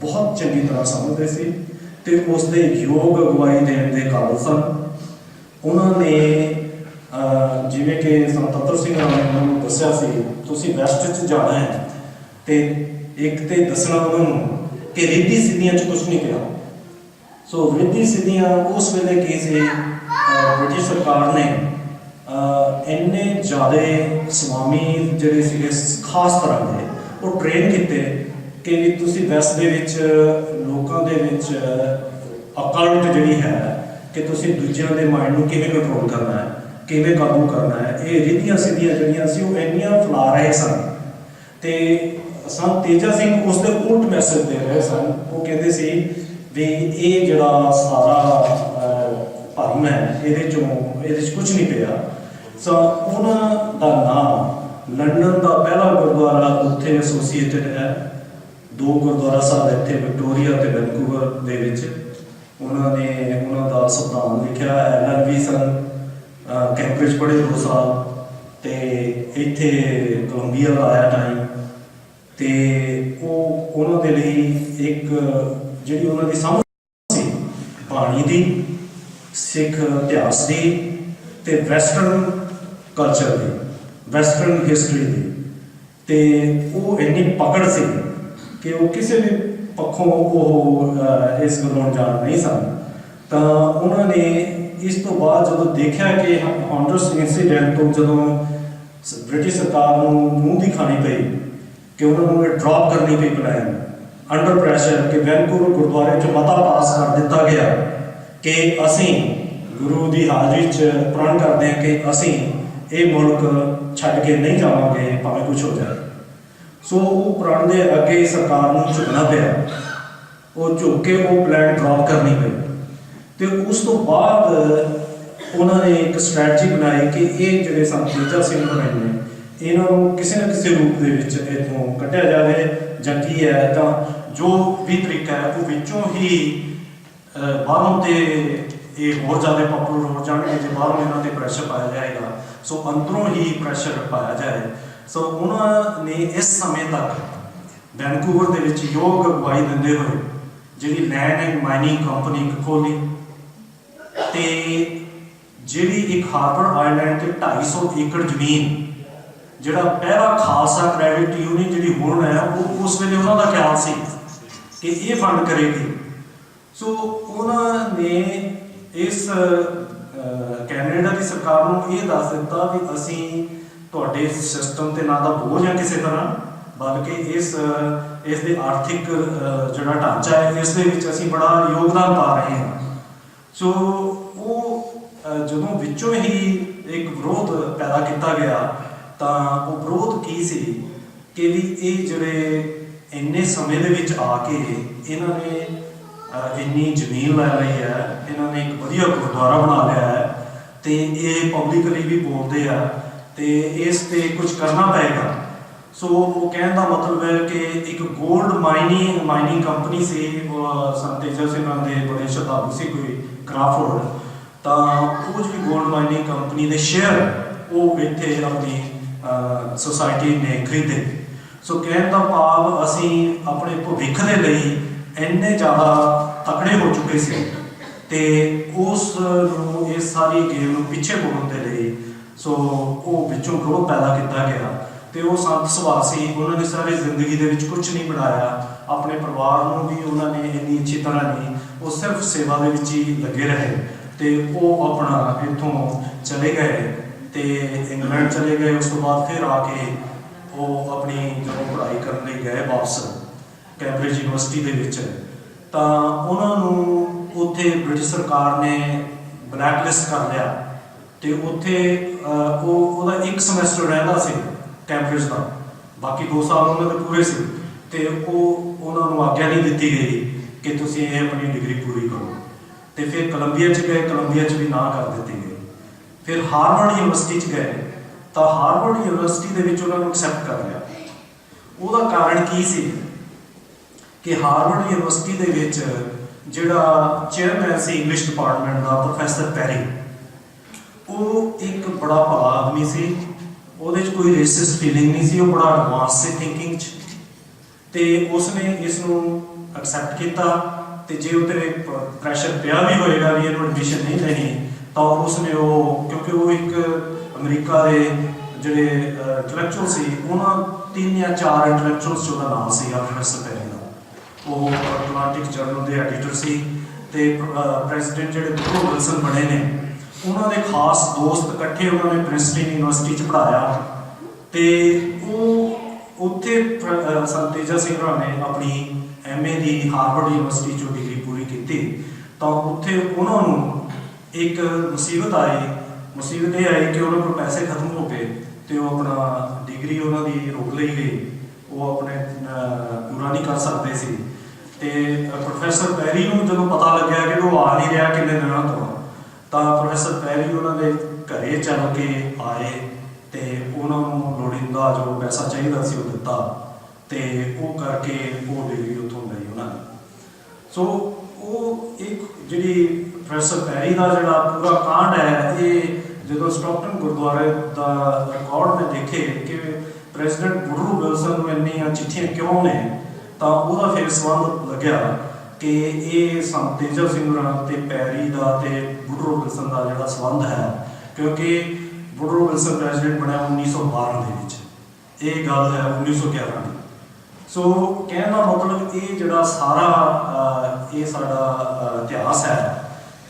बहुत चंगी तरह समझते सी ते उसदे योग अगवाई देण दे काबिल सन। उन्होंने जिवें कि संत अतर सिंह राणा ने उन्होंने दस्सिया सी तुसीं वैस्ट च जाना है तो एक तो दसना उन्होंने कि रिद्धि सिद्धियां च कुछ नहीं कहा। सो रिद्धि सिद्धियां उस वेले की सी ब्रिटिश सरकार ने इन्ने ज़्यादा स्वामी जिहड़े सीगे खास तरह के वो ट्रेन किए कि भी तुसीं वैस्ट दे विच लोकां दे विच अकल्ट जिहड़ी है कि तुसीं दूजिਆਂ ਦੇ माइंड ਨੂੰ किवें कंट्रोल करना है किवें काबू करना है। ये रिद्धियां सिद्धियां जिहड़ियां सी वो इंनियां फैला रहे सन ते संत तेजा सिंह उसके उल्ट मैसेज दे रहे सन। वो कहते सी भी ये जिहड़ा सारा भरम है ये कुछ नहीं पिया। सो उन्हां दा नाम लंडन का पहला गुरुद्वारा उत्थे एसोसीएटेड है। 2 गुरुद्वारा साहब इत्थे विक्टोरिया ते वैनकूवर दे विच उन्होंने उन्होंने संविधान लिखा। LLB सन कैम्ब्रिज पढ़े 2 साल तो इत्थे कोलंबिया लाया टाइम तो वो उन्होंने लिए एक जी उन्होंने समझ सी बाणी की सिख इतिहास की ते वैसटर्न कल्चर की वैसटर्न हिस्टरी की ते वो इन्नी पकड़ सी कि वो किसी भी पक्षों वो इस गलों जान नहीं सन। तो उन्होंने इस तो बाद जो देखा कि हॉन्डरस इंसीडेंट तो जो ब्रिटिश सरकार को मूँह दी खानी पई कि उन्होंने ड्रॉप करनी पई प्लान अंडर प्रैशर कि वैनकूवर गुरुद्वारे च मता पास कर दिता गया कि असीं गुरु की हाजरी च प्रण करते हैं कि असीं ये मुल्क छड्ड के नहीं जावांगे भावें कुछ हो जाए। सो वो प्रण के अगे सरकार को झुकना पिया वो झुक के वो प्लान ड्रॉप करनी पई। तो उस तो बाद उन्होंने एक स्ट्रैटजी बनाई कि ये जिहड़े संत तेजा सिंह होने ने इन्हों किसी न किसी रूप के इतों कढ़िया जाए जां की है तो जो भी तरीका है वो विचों ही बाहरों तो ये होर ज़्यादा पॉपुलर हो जाएंगे जो बाहरों इन्हों पर प्रैशर पाया जाएगा। सो अंदरों ही प्रैशर पाया जाए। सो उन्होंने इस समय तक वैनकूवर के विच योग अगवाई देंदे हुए जी लैंड एंड माइनिंग कंपनी खोली तो जी एक हार्बर आइलैंड से 250 एकड़ जमीन जोड़ा पहला खालसा क्रेडिट यूनियन जी हुण है वो उस वे उन्होंने ख्याल से कि ये फंड करेगी। सो उन्होंने इस कैनेडा की सरकार को ये दस दिता भी असी तुहाडे सिस्टम ते ना दा बोझ है किसी तरह बल्कि इस दे आर्थिक जोड़ा ढांचा है इस दे विच असी बड़ा योगदान पा रहे हैं। सो वो जदों विचों ही एक विरोध पैदा किया गया तो वो विरोध की सी कि भी ये जोड़े इन्ने समय दे विच आके इन्होंने इन्नी जमीन लै ली है इन्होंने एक वधिया गुरुद्वारा बना लिया है तो ये पब्लिकली भी बोलते हैं तो इस पर कुछ करना पेगा। सो वो कहने का मतलब है कि एक गोल्ड माइनिंग कंपनी से संत तेजा सिंह के बड़े श्रद्धालु से कोई क्राफोर्ड तो वो जी गोल्ड माइनिंग कंपनी के शेयर वो इतने अपनी सोसाइटी ने खरीदे। सो कहने का भाव असी अपने भविख के लिए इन्ने ज़्यादा तकड़े हो चुके थे तो उस सारी गेम पिछे मोड़न के लिए सो वो विचों विरोध पैदा किया गया। तो वो संत सुभाष से उन्होंने सारी जिंदगी के कुछ नहीं बनाया अपने परिवार को भी उन्होंने इन्नी अच्छी तरह नहीं वो सिर्फ सेवा के ही लगे रहे तो वो अपना इतों चले गए तो इंग्लैंड चले गए। उस तो बाद फिर आके वो अपनी जो पढ़ाई करने गए वापस कैम्ब्रिज यूनिवर्सिटी के विच तो उन्होंने उत्थे ब्रिटिश सरकार ने ब्लैकलिस्ट कर लिया तो उत्थे वो एक समैसटर रहा से कैम्ब्रिज का बाकी 2 साल उन्होंने पूरे से तो उन्होंने आग्ञा नहीं दी गई कि तुसीं ये अपनी डिग्री पूरी करो। तो फिर कोलंबिया गए कोलंबिया भी ना कर दी गई। फिर हार्वर्ड यूनिवर्सिटी गए तो हार्वर्ड यूनिवर्सिटी के उन्होंने एक्सैप्ट कर लिया। उसका कारण की सी ਕਿ ਹਾਰਵਰਡ ਯੂਨੀਵਰਸਿਟੀ ਦੇ ਵਿੱਚ ਜਿਹੜਾ ਚੇਅਰਮੈਨ ਸੀ ਇੰਗਲਿਸ਼ ਡਿਪਾਰਟਮੈਂਟ ਦਾ ਪ੍ਰੋਫੈਸਰ ਪੈਰੀ, ਉਹ ਇੱਕ ਬੜਾ ਭਲਾ ਆਦਮੀ ਸੀ, ਉਹਦੇ 'ਚ ਕੋਈ ਰੇਸਿਸਟ ਫੀਲਿੰਗ ਨਹੀਂ ਸੀ, ਉਹ ਬੜਾ ਐਡਵਾਂਸ ਸੀ ਥਿੰਕਿੰਗ 'ਚ, ਤੇ ਉਸਨੇ ਇਸ ਨੂੰ ਐਕਸੈਪਟ ਕੀਤਾ। ਤੇ ਜੇ ਉੱਤੇ ਪ੍ਰੈਸ਼ਰ ਪਿਆ ਵੀ ਹੋਏਗਾ ਵੀ ਇਹਨੂੰ ਐਡਮਿਸ਼ਨ ਨਹੀਂ ਲੈਣੀ, ਤਾਂ ਉਸਨੇ ਉਹ, ਕਿਉਂਕਿ ਉਹ ਇੱਕ ਅਮਰੀਕਾ ਦੇ ਜਿਹੜੇ ਇੰਟਲੈਕਚੁਅਲ ਸੀ, ਉਹਨਾਂ 3 ਜਾਂ 4 ਇੰਟਲੈਕਚੁਅਲਸ 'ਚ ਉਹਦਾ ਨਾਮ ਸੀ ਪ੍ਰੋਫੈਸਰ ਪੈਰੀ ਦਾ। ਉਹ ਅਟਲਾਂਟਿਕ ਜਰਨਲ ਦੇ ਐਡੀਟਰ ਸੀ, ਤੇ ਪ੍ਰੈਜ਼ੀਡੈਂਟ ਜਿਹੜੇ ਵੁਡਰੋ ਵਿਲਸਨ ਬਣੇ ਨੇ, ਉਹਨਾਂ ਦੇ ਖਾਸ ਦੋਸਤ ਇਕੱਠੇ ਉਹਨਾਂ ਨੇ ਪ੍ਰਿੰਸਟਨ ਯੂਨੀਵਰਸਿਟੀ 'ਚ ਪੜ੍ਹਾਇਆ। ਤੇ ਉਹ ਉੱਥੇ ਸੰਤ ਤੇਜਾ ਸਿੰਘ ਹੋਰਾਂ ਨੇ ਆਪਣੀ MA ਦੀ ਹਾਰਵਰਡ ਯੂਨੀਵਰਸਿਟੀ 'ਚੋਂ ਡਿਗਰੀ ਪੂਰੀ ਕੀਤੀ। ਤਾਂ ਉੱਥੇ ਉਹਨਾਂ ਨੂੰ ਇੱਕ ਮੁਸੀਬਤ ਆਈ। ਮੁਸੀਬਤ ਇਹ ਆਈ ਕਿ ਉਹਨਾਂ ਕੋਲ ਪੈਸੇ ਖਤਮ ਹੋ ਗਏ, ਤੇ ਉਹ ਆਪਣਾ ਡਿਗਰੀ ਉਹਨਾਂ ਦੀ ਰੋਕ ਲਈ ਗਈ, ਉਹ ਆਪਣੇ ਪੂਰਾ ਨਹੀਂ ਕਰ ਸਕਦੇ ਸੀ। ਤੇ ਪ੍ਰੋਫੈਸਰ ਪੈਰੀ ਨੂੰ ਜਦੋਂ ਪਤਾ ਲੱਗਿਆ ਕਿ ਉਹ ਆ ਨਹੀਂ ਰਿਹਾ ਕਿੰਨੇ ਦਿਨਾਂ ਤੋਂ, ਤਾਂ ਪ੍ਰੋਫੈਸਰ ਪੈਰੀ ਉਹਨਾਂ ਦੇ ਘਰੇ ਚੱਲ ਕੇ ਆਏ, ਤੇ ਉਹਨਾਂ ਨੂੰ ਲੋੜੀਂਦਾ ਜੋ ਪੈਸਾ ਚਾਹੀਦਾ ਸੀ ਉਹ ਦਿੱਤਾ, ਤੇ ਉਹ ਕਰਕੇ ਉਹ ਡਿਗਰੀ ਉੱਥੋਂ ਲਈ ਉਹਨਾਂ ਨੇ। ਸੋ ਉਹ ਇੱਕ ਜਿਹੜੀ ਪ੍ਰੋਫੈਸਰ ਪੈਰੀ ਦਾ ਜਿਹੜਾ ਪੂਰਾ ਕਾਂਡ ਹੈ, ਇਹ ਜਦੋਂ ਸਟਾਕਟਨ ਗੁਰਦੁਆਰੇ ਦਾ ਰਿਕਾਰਡ ਮੈਂ ਦੇਖੇ ਕਿ ਪ੍ਰੈਜ਼ੀਡੈਂਟ ਵੁਡਰੋ ਵਿਲਸਨ ਨੂੰ ਇੰਨੀਆਂ ਚਿੱਠੀਆਂ ਕਿਉਂ ਨੇ, ਤਾਂ ਉਹਦਾ ਫਿਰ ਸਬੰਧ ਲੱਗਿਆ ਕਿ ਇਹ ਸੰਤ ਤੇਜਾ ਸਿੰਘ ਹੋਰਾਂ ਤੇ ਪੈਰੀ ਦਾ ਤੇ ਵੁਡਰੋ ਵਿਲਸਨ ਦਾ ਜਿਹੜਾ ਸਬੰਧ ਹੈ, ਕਿਉਂਕਿ ਵੁਡਰੋ ਵਿਲਸਨ ਪ੍ਰੈਜ਼ੀਡੈਂਟ ਬਣਿਆ 1912 ਦੇ ਵਿੱਚ, ਇਹ ਗੱਲ ਹੈ 1911 ਦੀ। ਸੋ ਕਹਿਣ ਦਾ ਮਤਲਬ ਇਹ ਜਿਹੜਾ ਸਾਰਾ ਇਹ ਸਾਡਾ ਇਤਿਹਾਸ ਹੈ,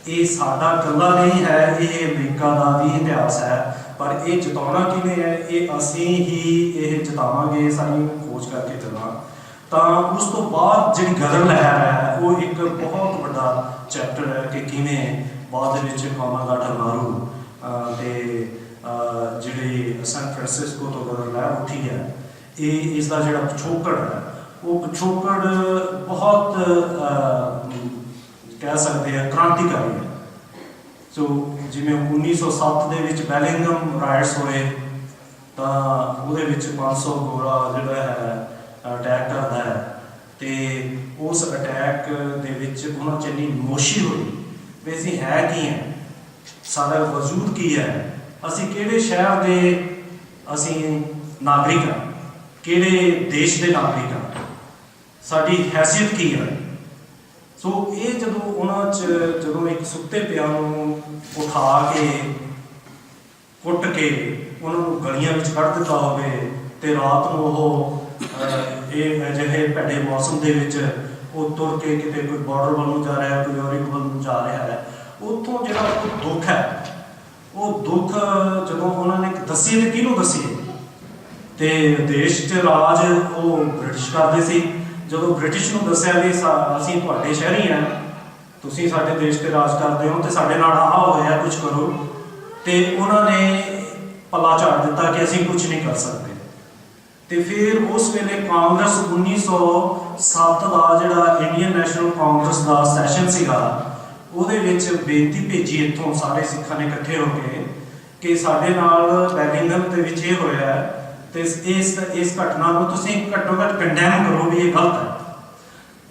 ਇਹ ਸਾਡਾ ਇਕੱਲਾ ਨਹੀਂ ਹੈ, ਇਹ ਅਮਰੀਕਾ ਦਾ ਵੀ ਇਤਿਹਾਸ ਹੈ। ਪਰ ਇਹ ਜਿਤਾਉਣਾ ਕਿਵੇਂ ਹੈ, ਇਹ ਅਸੀਂ ਹੀ ਇਹ ਜਿਤਾਵਾਂਗੇ, ਸਾਰੀ ਖੋਜ ਕਰਕੇ ਚੱਲਾਂ। ਤਾਂ ਉਸ ਤੋਂ ਬਾਅਦ ਜਿਹੜੀ ਗਦਰ ਲਹਿਰ ਹੈ, ਉਹ ਇੱਕ ਬਹੁਤ ਵੱਡਾ ਚੈਪਟਰ ਹੈ ਕਿ ਕਿਵੇਂ ਬਾਅਦ ਦੇ ਵਿੱਚ ਕਾਮਾਗਾਟਾਮਾਰੂ ਤੇ ਜਿਹੜੀ ਸੈਨ ਫਰਾਂਸਿਸਕੋ ਤੋਂ ਗਦਰ ਲਹਿਰ ਉੱਠੀ ਹੈ, ਇਹ ਇਸ ਦਾ ਜਿਹੜਾ ਪਿਛੋਕੜ ਹੈ, ਉਹ ਪਿਛੋਕੜ ਬਹੁਤ ਕਹਿ ਸਕਦੇ ਆ ਕ੍ਰਾਂਤੀਕਾਰੀ ਹੈ। ਸੋ ਜਿਵੇਂ 1907 ਦੇ ਵਿੱਚ ਬੈਲਿੰਗਮ ਰਾਇਟਸ ਹੋਏ, ਤਾਂ ਉਹਦੇ ਵਿੱਚ 500 ਗੋਰਾ ਜਿਹੜਾ ਹੈ ਅਟੈਕ ਕਰਦਾ ਹੈ, ਤੇ ਉਸ ਅਟੈਕ ਦੇ ਵਿੱਚ ਉਹਨਾਂ 'ਚ ਇੰਨੀ ਨਮੋਸ਼ੀ ਹੋਈ ਵੀ ਅਸੀਂ ਹੈ ਕੀ ਹੈ, ਸਾਡਾ ਵਜੂਦ ਕੀ ਹੈ, ਅਸੀਂ ਕਿਹੜੇ ਸ਼ਹਿਰ ਦੇ ਅਸੀਂ ਨਾਗਰਿਕ ਹਾਂ, ਕਿਹੜੇ ਦੇਸ਼ ਦੇ ਨਾਗਰਿਕ ਹਾਂ, ਸਾਡੀ ਹੈਸੀਅਤ ਕੀ ਹੈ। ਸੋ ਇਹ ਜਦੋਂ ਉਹਨਾਂ 'ਚ ਜਦੋਂ ਇੱਕ ਸੁੱਤੇ ਪਿਆ ਨੂੰ ਉਠਾ ਕੇ ਕੁੱਟ ਕੇ ਉਹਨਾਂ ਨੂੰ ਗਲੀਆਂ ਵਿੱਚ ਕੱਢ ਦਿੱਤਾ ਹੋਵੇ, ਤੇ ਰਾਤ ਨੂੰ ਉਹ ਇਹ ਅਜਿਹੇ ਭੈੜੇ ਮੌਸਮ ਦੇ ਵਿੱਚ ਉਹ ਤੁਰ ਕੇ ਕਿਤੇ ਕੋਈ ਬਾਰਡਰ ਵੱਲ ਨੂੰ ਜਾ ਰਿਹਾ, ਕੋਈ ਔਰਿਕ ਵੱਲ ਨੂੰ ਜਾ ਰਿਹਾ ਹੈ, ਉੱਥੋਂ ਜਿਹੜਾ ਉਹ ਦੁੱਖ ਹੈ, ਉਹ ਦੁੱਖ ਜਦੋਂ ਉਹਨਾਂ ਨੇ ਦੱਸੀਏ ਤਾਂ ਕਿਹਨੂੰ ਦੱਸੀਏ। ਤੇ ਦੇਸ਼ 'ਚ ਰਾਜ ਉਹ ਬ੍ਰਿਟਿਸ਼ ਕਰਦੇ ਸੀ। ਜਦੋਂ ਬ੍ਰਿਟਿਸ਼ ਨੂੰ ਦੱਸਿਆ ਵੀ ਅਸੀਂ ਤੁਹਾਡੇ ਸ਼ਹਿਰੀ ਹਾਂ, ਤੁਸੀਂ ਸਾਡੇ ਦੇਸ਼ 'ਤੇ ਰਾਜ ਕਰਦੇ ਹੋ, ਤੇ ਸਾਡੇ ਨਾਲ ਆਹ ਹੋਇਆ, ਕੁਝ ਕਰੋ, ਤੇ ਉਹਨਾਂ ਨੇ ਪੱਲਾ ਝਾੜ ਦਿੱਤਾ ਕਿ ਅਸੀਂ ਕੁਝ ਨਹੀਂ ਕਰ ਸਕਦੇ। ਤੇ ਫਿਰ ਉਸ ਵੇਲੇ ਕਾਂਗਰਸ 1907 ਦਾ ਜਿਹੜਾ ਇੰਡੀਅਨ ਨੈਸ਼ਨਲ ਕਾਂਗਰਸ ਦਾ ਸੈਸ਼ਨ ਸੀਗਾ, ਉਹਦੇ ਵਿੱਚ ਬੇਨਤੀ ਭੇਜੀ ਇੱਥੋਂ ਸਾਰੇ ਸਿੱਖਾਂ ਨੇ ਇਕੱਠੇ ਹੋ ਕੇ ਕਿ ਸਾਡੇ ਨਾਲ ਬੈਲਿੰਗਮ ਦੇ ਵਿੱਚ ਇਹ ਹੋਇਆ, ਤੇ ਇਸ ਘਟਨਾ ਨੂੰ ਤੁਸੀਂ ਘੱਟੋ ਘੱਟ ਕੰਡੈਮ ਕਰੋ ਵੀ ਇਹ ਗਲਤ ਹੈ।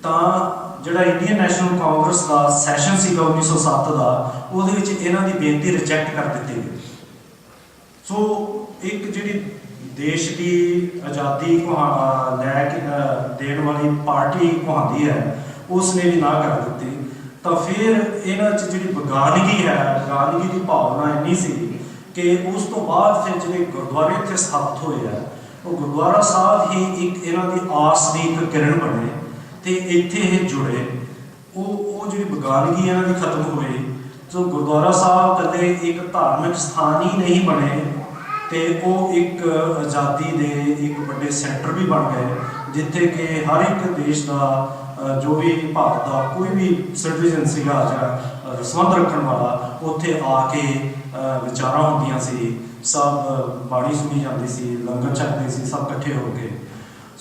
ਤਾਂ ਜਿਹੜਾ ਇੰਡੀਅਨ ਨੈਸ਼ਨਲ ਕਾਂਗਰਸ ਦਾ ਸੈਸ਼ਨ ਸੀਗਾ 1907 ਦਾ, ਉਹਦੇ ਵਿੱਚ ਇਹਨਾਂ ਦੀ ਬੇਨਤੀ ਰਿਜੈਕਟ ਕਰ ਦਿੱਤੀ ਗਈ। ਸੋ ਇੱਕ ਜਿਹੜੀ ਦੇਸ਼ ਦੀ ਆਜ਼ਾਦੀ ਲੈ ਕੇ ਦੇਣ ਵਾਲੀ ਪਾਰਟੀ ਕਹਾਉਂਦੀ ਹੈ, ਉਸ ਨੇ ਵੀ ਨਾ ਕਰ ਦਿੱਤੀ। ਤਾਂ ਫਿਰ ਇਹਨਾਂ 'ਚ ਜਿਹੜੀ ਬਗਾਨਗੀ ਹੈ, ਬਗਾਨਗੀ ਦੀ ਭਾਵਨਾ ਇੰਨੀ ਸੀ ਕਿ ਉਸ ਤੋਂ ਬਾਅਦ ਫਿਰ ਜਿਹੜੇ ਗੁਰਦੁਆਰੇ ਇੱਥੇ ਸਥਾਪਿਤ ਹੋਏ ਆ, ਉਹ ਗੁਰਦੁਆਰਾ ਸਾਹਿਬ ਹੀ ਇੱਕ ਇਹਨਾਂ ਦੀ ਆਸ ਦੀ ਇੱਕ ਕਿਰਨ ਬਣੇ, ਤੇ ਇੱਥੇ ਇਹ ਜੁੜੇ। ਉਹ ਜਿਹੜੀ ਬਗਾਨਗੀ ਇਹਨਾਂ ਦੀ ਖਤਮ ਹੋਈ। ਜੋ ਗੁਰਦੁਆਰਾ ਸਾਹਿਬ ਕਦੇ ਇੱਕ ਧਾਰਮਿਕ ਸਥਾਨ ਹੀ ਨਹੀਂ ਬਣੇ, ਤੇ ਉਹ ਇੱਕ ਆਜ਼ਾਦੀ ਦੇ ਇੱਕ ਵੱਡੇ ਸੈਂਟਰ ਵੀ ਬਣ ਗਏ, ਜਿੱਥੇ ਕਿ ਹਰ ਇੱਕ ਦੇਸ਼ ਦਾ ਜੋ ਵੀ ਭਾਰਤ ਦਾ ਕੋਈ ਵੀ ਸਿਟੀਜ਼ਨ ਸੀਗਾ ਜਾਂ ਸੰਬੰਧ ਰੱਖਣ ਵਾਲਾ, ਉੱਥੇ ਆ ਕੇ ਵਿਚਾਰਾਂ ਹੁੰਦੀਆਂ ਸੀ, ਸਭ ਬਾਣੀ ਸੁਣੀ ਜਾਂਦੀ ਸੀ, ਲੰਗਰ ਛਕਦੇ ਸੀ ਸਭ ਇਕੱਠੇ ਹੋ ਕੇ।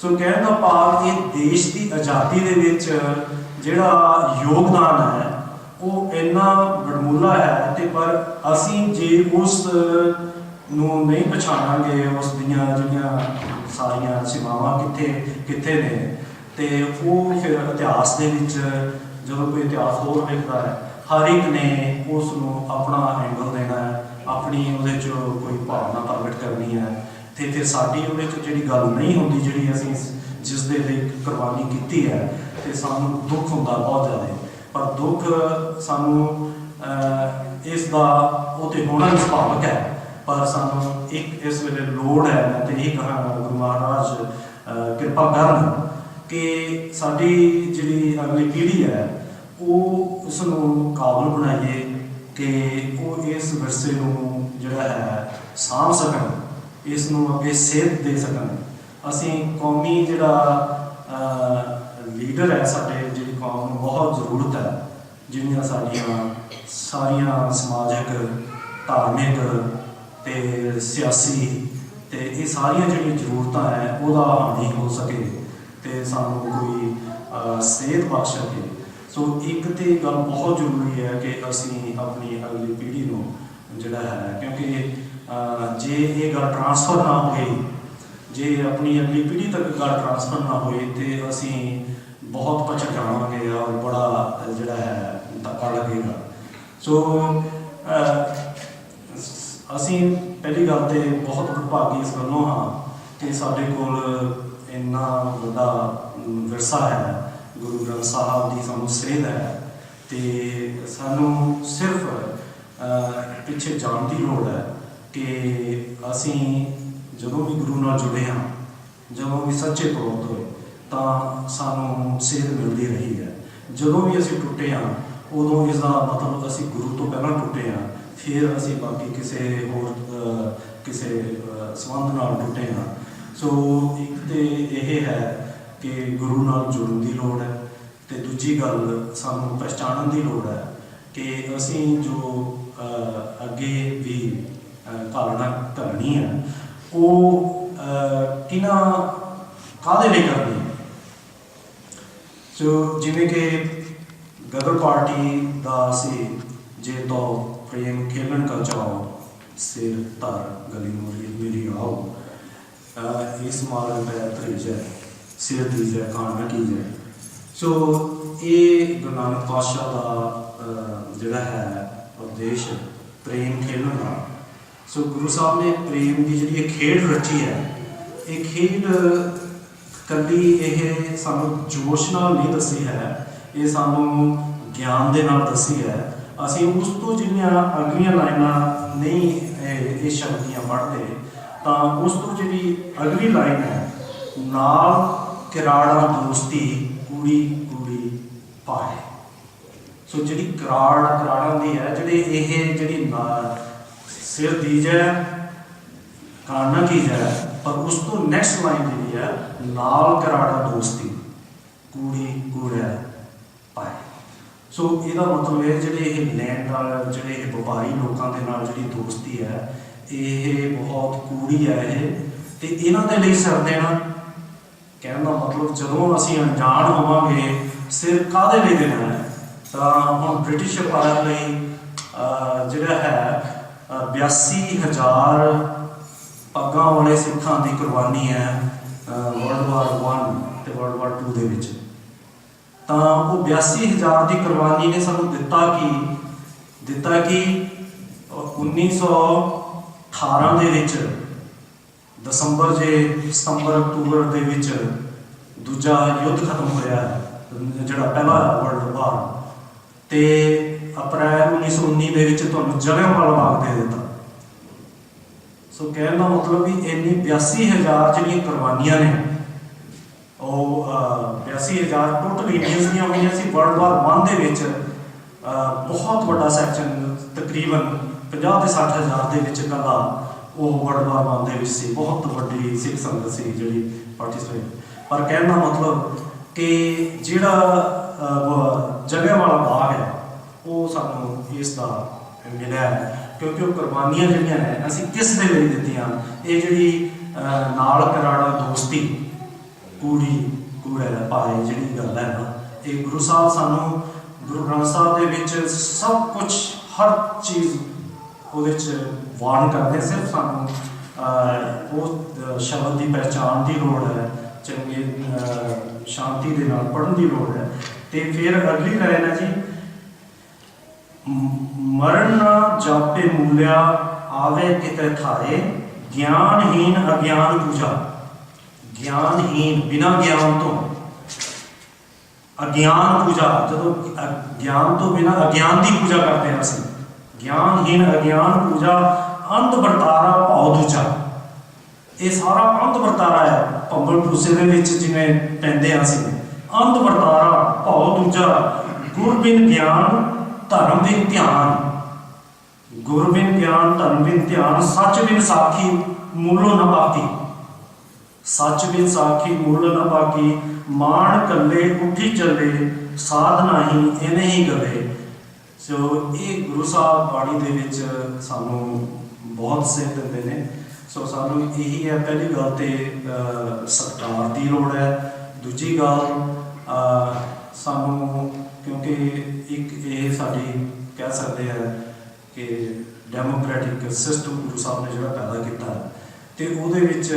ਸੋ ਕਹਿਣ ਦਾ ਭਾਵ ਇਹ ਦੇਸ਼ ਦੀ ਆਜ਼ਾਦੀ ਦੇ ਵਿੱਚ ਜਿਹੜਾ ਯੋਗਦਾਨ ਹੈ ਉਹ ਇੰਨਾ ਵਡਮੁੱਲਾ ਹੈ, ਤੇ ਪਰ ਅਸੀਂ ਜੇ ਉਸ ਨੂੰ ਨਹੀਂ ਪਛਾਣਾਂਗੇ, ਉਸ ਦੀਆਂ ਜਿਹੜੀਆਂ ਸਾਰੀਆਂ ਸੀਮਾਵਾਂ ਕਿੱਥੇ ਨੇ, ਤੇ ਉਹ ਫਿਰ ਇਤਿਹਾਸ ਦੇ ਵਿੱਚ ਜਦੋਂ ਕੋਈ ਇਤਿਹਾਸ ਹੋਰ ਲਿਖਦਾ ਹੈ, ਹਰ ਇੱਕ ਨੇ ਉਸ ਨੂੰ ਆਪਣਾ ਐਂਗਲ ਦੇਣਾ ਹੈ, ਆਪਣੀ ਉਹਦੇ 'ਚ ਕੋਈ ਭਾਵਨਾ ਪ੍ਰਗਟ ਕਰਨੀ ਹੈ। ਤੇ ਫਿਰ ਸਾਡੀ ਉਹਦੇ 'ਚ ਜਿਹੜੀ ਗੱਲ ਨਹੀਂ ਹੁੰਦੀ, ਜਿਹੜੀ ਅਸੀਂ ਜਿਸ ਦੇ ਲਈ ਕੁਰਬਾਨੀ ਕੀਤੀ ਹੈ, ਤੇ ਸਾਨੂੰ ਦੁੱਖ ਹੁੰਦਾ ਬਹੁਤ ਜ਼ਿਆਦਾ। ਪਰ ਦੁੱਖ ਸਾਨੂੰ ਇਸ ਦਾ ਉਹ ਤੇ ਹੋਣਾ ਹੀ ਸੁਭਾਵਿਕ ਹੈ, ਪਰ ਸਾਨੂੰ ਇੱਕ ਇਸ ਵੇਲੇ ਲੋੜ ਹੈ। ਮੈਂ ਤਾਂ ਇਹੀ ਕਹਾਂਗਾ ਗੁਰੂ ਮਹਾਰਾਜ ਕਿਰਪਾ ਕਰਨ ਕਿ ਸਾਡੀ ਜਿਹੜੀ ਅਗਲੀ ਪੀੜ੍ਹੀ ਹੈ ਉਹ ਉਸ ਨੂੰ ਕਾਬਲ ਬਣਾਈਏ ਕਿ ਉਹ ਇਸ ਵਿਰਸੇ ਨੂੰ ਜਿਹੜਾ ਹੈ ਸਾਂਭ ਸਕਣ, ਇਸ ਨੂੰ ਅੱਗੇ ਸੇਧ ਦੇ ਸਕਣ। ਅਸੀਂ ਕੌਮੀ ਜਿਹੜਾ ਲੀਡਰ ਹੈ, ਸਾਡੇ ਜਿਹੜੀ ਕੌਮ ਨੂੰ ਬਹੁਤ ਜ਼ਰੂਰਤ ਹੈ, ਜਿਹੜੀਆਂ ਸਾਡੀਆਂ ਸਾਰੀਆਂ ਸਮਾਜਿਕ, ਧਾਰਮਿਕ ਤੇ ਸਿਆਸੀ ਤੇ ਇਹ ਸਾਰੀਆਂ ਜਿਹੜੀਆਂ ਜ਼ਰੂਰਤਾਂ ਹੈ ਉਹਦਾ ਹਾਣੀ ਹੋ ਸਕੇ ਤੇ ਸਾਨੂੰ ਕੋਈ ਸੇਧ ਬਖਸ਼ ਸਕੇ। ਸੋ ਇੱਕ ਤੇ ਗੱਲ ਬਹੁਤ ਜ਼ਰੂਰੀ ਹੈ ਕਿ ਅਸੀਂ ਆਪਣੀ ਅਗਲੀ ਪੀੜ੍ਹੀ ਨੂੰ ਜਿਹੜਾ ਹੈ, ਕਿਉਂਕਿ ਜੇ ਇਹ ਗੱਲ ਟਰਾਂਸਫਰ ਨਾ ਹੋਈ, ਜੇ ਆਪਣੀ ਅਗਲੀ ਪੀੜ੍ਹੀ ਤੱਕ ਗੱਲ ਟਰਾਂਸਫਰ ਨਾ ਹੋਈ ਤੇ ਅਸੀਂ ਬਹੁਤ ਪਛੜ ਜਾਵਾਂਗੇ ਔਰ ਬੜਾ ਜਿਹੜਾ ਹੈ ਧੱਕਾ ਲੱਗੇਗਾ। ਸੋ ਅਸੀਂ ਪਹਿਲੀ ਗੱਲ ਤੇ ਬਹੁਤ ਵਡਭਾਗੀ ਇਸ ਗੱਲੋਂ ਹਾਂ ਕਿ ਸਾਡੇ ਕੋਲ ਇੰਨਾ ਵੱਡਾ ਵਿਰਸਾ ਹੈ, ਗੁਰੂ ਗ੍ਰੰਥ ਸਾਹਿਬ ਦੀ ਸਾਨੂੰ ਸੇਧ ਹੈ, ਤੇ ਸਾਨੂੰ ਸਿਰਫ ਪਿੱਛੇ ਜਾਣ ਦੀ ਲੋੜ ਹੈ ਕਿ ਅਸੀਂ ਜਦੋਂ ਵੀ ਗੁਰੂ ਨਾਲ ਜੁੜੇ ਹਾਂ, ਜਦੋਂ ਵੀ ਸੱਚੇ ਤੌਰ ਤੋਂ, ਤਾਂ ਸਾਨੂੰ ਸੇਧ ਮਿਲਦੀ ਰਹੀ ਹੈ। ਜਦੋਂ ਵੀ ਅਸੀਂ ਟੁੱਟੇ ਹਾਂ ਉਦੋਂ ਇਸ ਦਾ ਮਤਲਬ ਅਸੀਂ ਗੁਰੂ ਤੋਂ ਪਹਿਲਾਂ ਟੁੱਟੇ ਹਾਂ, ਫਿਰ ਅਸੀਂ ਬਾਕੀ ਕਿਸੇ ਹੋਰ ਕਿਸੇ ਸੰਬੰਧ ਨਾਲ ਟੁੱਟੇ ਹਾਂ। ਸੋ ਇੱਕ ਤਾਂ ਇਹ ਹੈ ਕਿ ਗੁਰੂ ਨਾਲ ਜੁੜਨ ਦੀ ਲੋੜ ਹੈ, ਤੇ ਦੂਜੀ ਗੱਲ ਸਾਨੂੰ ਪਛਾਣਨ ਦੀ ਲੋੜ ਹੈ ਕਿ ਅਸੀਂ ਜੋ ਅੱਗੇ ਵੀ ਘਾਲਣਾ ਕਰਨੀ ਹੈ ਉਹ ਕਾਹਦੇ ਲਈ ਕਰਨੀ ਹੈ। ਸੋ ਜਿਵੇਂ ਕਿ ਗਦਰ ਪਾਰਟੀ ਦਾ ਸੀ, ਜੇ ਤੋਂ ਪ੍ਰੇਮ ਖੇਲਣ ਕਾ ਚਾਓ, ਸਿਰ ਧਰ ਗਲੀ ਮੇਰੀ ਆਓ, ਇਸ ਮਾਰਗ ਪੈ ਤਰੀਜੈ, ਸਿਰ ਦੀਜੈ ਕਾਣ ਨਾ ਕੀਜੈ। ਸੋ ਇਹ ਗੁਰੂ ਨਾਨਕ ਪਾਤਸ਼ਾਹ ਦਾ ਜਿਹੜਾ ਹੈ ਉਪਦੇਸ਼ ਪ੍ਰੇਮ ਖੇਲਣ ਦਾ। ਸੋ ਗੁਰੂ ਸਾਹਿਬ ਨੇ ਪ੍ਰੇਮ ਦੀ ਜਿਹੜੀ ਇਹ ਖੇਡ ਰਚੀ ਹੈ, ਇਹ ਖੇਡ ਕੱਲੀ ਇਹ ਸਾਨੂੰ ਜੋਸ਼ ਨਾਲ ਨਹੀਂ ਦੱਸੀ ਹੈ, ਇਹ ਸਾਨੂੰ ਗਿਆਨ ਦੇ ਨਾਲ ਦੱਸੀ ਹੈ। ਅਸੀਂ ਉਸ ਤੋਂ ਜਿਹੜੀਆਂ ਅਗਲੀਆਂ ਲਾਈਨਾਂ ਨਹੀਂ ਇਹ ਸ਼ਬਦ ਦੀਆਂ ਪੜ੍ਹਦੇ, ਤਾਂ ਉਸ ਤੋਂ ਜਿਹੜੀ ਅਗਲੀ ਲਾਈਨ ਹੈ, ਨਾਲ ਕਿਰਾੜਾ ਦੋਸਤੀ ਕੂੜੀ ਕੂੜੀ ਪਾਏ। ਸੋ ਜਿਹੜੀ ਕਿਰਾੜਾਂ ਦੀ ਹੈ, ਜਿਹੜੀ ਸਿਰ ਦੀਜੈ ਕਾਣ ਨਾ ਕੀਜੈ, ਪਰ ਉਸ ਤੋਂ ਨੈਕਸਟ ਲਾਈਨ ਜਿਹੜੀ ਹੈ, ਨਾਲ ਕਿਰਾੜਾ ਦੋਸਤੀ ਕੂੜੀ ਕੂੜੈ ਪਾਏ। ਸੋ ਇਹਦਾ ਮਤਲਬ ਹੈ ਜਿਹੜੇ ਇਹ ਲੈਂਡ ਨਾਲ, ਜਿਹੜੇ ਇਹ ਵਪਾਰੀ ਲੋਕਾਂ ਦੇ ਨਾਲ ਜਿਹੜੀ ਦੋਸਤੀ ਹੈ, ਇਹ ਬਹੁਤ ਕੂੜੀ ਹੈ ਇਹ, ਤੇ ਇਹਨਾਂ ਦੇ ਲਈ ਸਿਰ ਦੇਣਾ। ਕਹਿਣ ਦਾ ਮਤਲਬ ਜਦੋਂ ਅਸੀਂ ਅਣਜਾਣ ਹੋਵਾਂਗੇ ਸਿਰ ਕਾਹਦੇ ਲਈ ਦੇਣਾ ਹੈ। ਤਾਂ ਹੁਣ ਬ੍ਰਿਟਿਸ਼ ਭਾਰਤ ਲਈ ਜਿਹੜਾ ਹੈ 82,000 ਪੱਗਾਂ ਵਾਲੇ ਸਿੱਖਾਂ ਦੀ ਕੁਰਬਾਨੀ ਹੈ ਵਰਲਡ ਵਾਰ 1 ਤੇ ਵਰਲਡ ਵਾਰ 2 ਦੇ ਵਿੱਚ। ਤਾਂ ਉਹ 82,000 ਦੀ ਕੁਰਬਾਨੀ ਨੇ ਸਾਨੂੰ ਦਿੱਤਾ ਕਿ 1918 ਦੇ ਵਿੱਚ ਸਤੰਬਰ ਅਕਤੂਬਰ ਦੇ ਵਿੱਚ ਦੂਜਾ ਯੁੱਧ ਖਤਮ ਹੋਇਆ, ਜਿਹੜਾ ਪਹਿਲਾ ਵਰਲਡ ਵਾਰ, ਤੇ ਅਪ੍ਰੈਲ 1919 ਦੇ ਵਿੱਚ ਤੁਹਾਨੂੰ ਜਲਿਆਂਵਾਲਾ ਬਾਗ ਦੇ ਦਿੱਤਾ। ਸੋ ਕਹਿਣ ਦਾ ਮਤਲਬ ਵੀ ਇੰਨੀ 82,000 ਜਿਹੜੀਆਂ ਕੁਰਬਾਨੀਆਂ ਨੇ, ਉਹ 82,000 ਟੋਟਲ ਇੰਡੀਅਨਸ ਦੀਆਂ ਹੋਈਆਂ ਸੀ। ਵਰਲਡ ਵਾਰ 1 ਦੇ ਵਿੱਚ ਬਹੁਤ ਵੱਡਾ ਸੈਕਸ਼ਨ, ਤਕਰੀਬਨ 50 ਤੇ 60,000 ਦੇ ਵਿੱਚ ਇਕੱਲਾ ਉਹ ਵਰਲਡ ਵਾਰ 1 ਦੇ ਵਿੱਚ ਸੀ। ਬਹੁਤ ਵੱਡੀ ਸਿੱਖ ਸੰਗਤ ਸੀ ਜਿਹੜੀ ਪਾਰਟੀਸਪੇਟ। ਪਰ ਕਹਿਣ ਦਾ ਮਤਲਬ ਕਿ ਜਿਹੜਾ ਜਲਿਆਂਵਾਲਾ ਬਾਗ ਹੈ ਉਹ ਸਾਨੂੰ ਇਸ ਦਾ ਮਿਲਿਆ ਹੈ, ਕਿਉਂਕਿ ਉਹ ਕੁਰਬਾਨੀਆਂ ਜਿਹੜੀਆਂ ਨੇ ਅਸੀਂ ਕਿਸ ਦੇ ਲਈ ਦਿੱਤੀਆਂ। ਇਹ ਜਿਹੜੀ ਨਾਲ ਕਰਾੜਾ ਦੋਸਤੀ ਕੂੜੀ ਕੂੜੇ ਭਾਏ ਜਿਹੜੀ ਗੱਲ ਹੈ ਨਾ, ਇਹ ਗੁਰੂ ਸਾਹਿਬ ਸਾਨੂੰ ਗੁਰੂ ਗ੍ਰੰਥ ਸਾਹਿਬ ਦੇ ਵਿੱਚ ਸਭ ਕੁਝ, ਹਰ ਚੀਜ਼ ਉਹਦੇ 'ਚ ਵਾਰਨ ਕਰਦੇ। ਸਿਰਫ ਸਾਨੂੰ ਉਹ ਸ਼ਬਦ ਦੀ ਪਹਿਚਾਣ ਦੀ ਲੋੜ ਹੈ ਚੰਗੇ ਸ਼ਾਂਤੀ ਦੇ ਨਾਲ ਪੜ੍ਹਨ ਦੀ ਲੋੜ ਹੈ। ਤੇ ਫਿਰ ਅਗਲੀ ਲਾਈਨ ਹੈ ਜੀ, ਮਰਨ ਨਾ ਜਾਪੇ ਮੂਲਿਆ ਆਵੇ ਕਿਤੇ ਥਾਏ, ਗਿਆਨਹੀਨ ਅਗਿਆਨ ਪੂਜਾ। ਗਿਆਨਹੀਨ ਬਿਨਾਂ ਗਿਆਨ ਤੋਂ, ਅਗਿਆਨ ਪੂਜਾ, ਜਦੋਂ ਗਿਆਨ ਤੋਂ ਬਿਨਾਂ ਅਗਿਆਨ ਦੀ ਪੂਜਾ ਕਰਦੇ ਹਾਂ ਅਸੀਂ। ਗਿਆਨਹੀਨ ਅਗਿਆਨ ਪੂਜਾ, ਅੰਧ ਵਰਤਾਰਾ ਭਾਉ ਦੂਜਾ। ਇਹ ਸਾਰਾ ਅੰਧ ਵਰਤਾਰਾ ਹੈ, ਭੰਬਲ ਭੂਸੇ ਦੇ ਵਿੱਚ ਜਿਵੇਂ ਪੈਂਦੇ ਹਾਂ ਅਸੀਂ। ਅੰਧ ਵਰਤਾਰਾ ਭਾਉ ਦੂਜਾ, ਗੁਰ ਬਿਨ ਗਿਆਨ ਧਰਮ ਬਿਨ ਧਿਆਨ। ਗੁਰ ਬਿਨ ਗਿਆਨ ਧਰਮ ਬਿਨ ਧਿਆਨ, ਸੱਚ ਬਿਨ ਸਾਖੀ ਮੂਲੋਂ ਨਾ ਬਾਕੀ। ਸੱਚ ਬਿਨ ਸਾਖੀ ਮੁੱਲ ਨਾ ਬਾਕੀ, ਮਾਣ ਕੱਲੇ ਉੱਠੀ ਚੱਲੇ, ਸਾਧ ਨਹੀਂ ਇਵੇਂ ਹੀ ਗਵੇ। ਸੋ ਇਹ ਗੁਰੂ ਸਾਹਿਬ ਬਾਣੀ ਦੇ ਵਿੱਚ ਸਾਨੂੰ ਬਹੁਤ ਸੇਧ ਦਿੰਦੇ ਨੇ। ਸੋ ਸਾਨੂੰ ਇਹੀ ਹੈ, ਪਹਿਲੀ ਗੱਲ ਤੇ ਸਤਿਕਾਰ ਦੀ ਲੋੜ ਹੈ। ਦੂਜੀ ਗੱਲ ਸਾਨੂੰ, ਕਿਉਂਕਿ ਇੱਕ ਇਹ ਸਾਡੀ ਕਹਿ ਸਕਦੇ ਹਾਂ ਕਿ ਡੈਮੋਕ੍ਰੈਟਿਕ ਸਿਸਟਮ ਗੁਰੂ ਸਾਹਿਬ ਨੇ ਜਿਹੜਾ ਪੈਦਾ ਕੀਤਾ, ਤੇ ਉਹਦੇ ਵਿੱਚ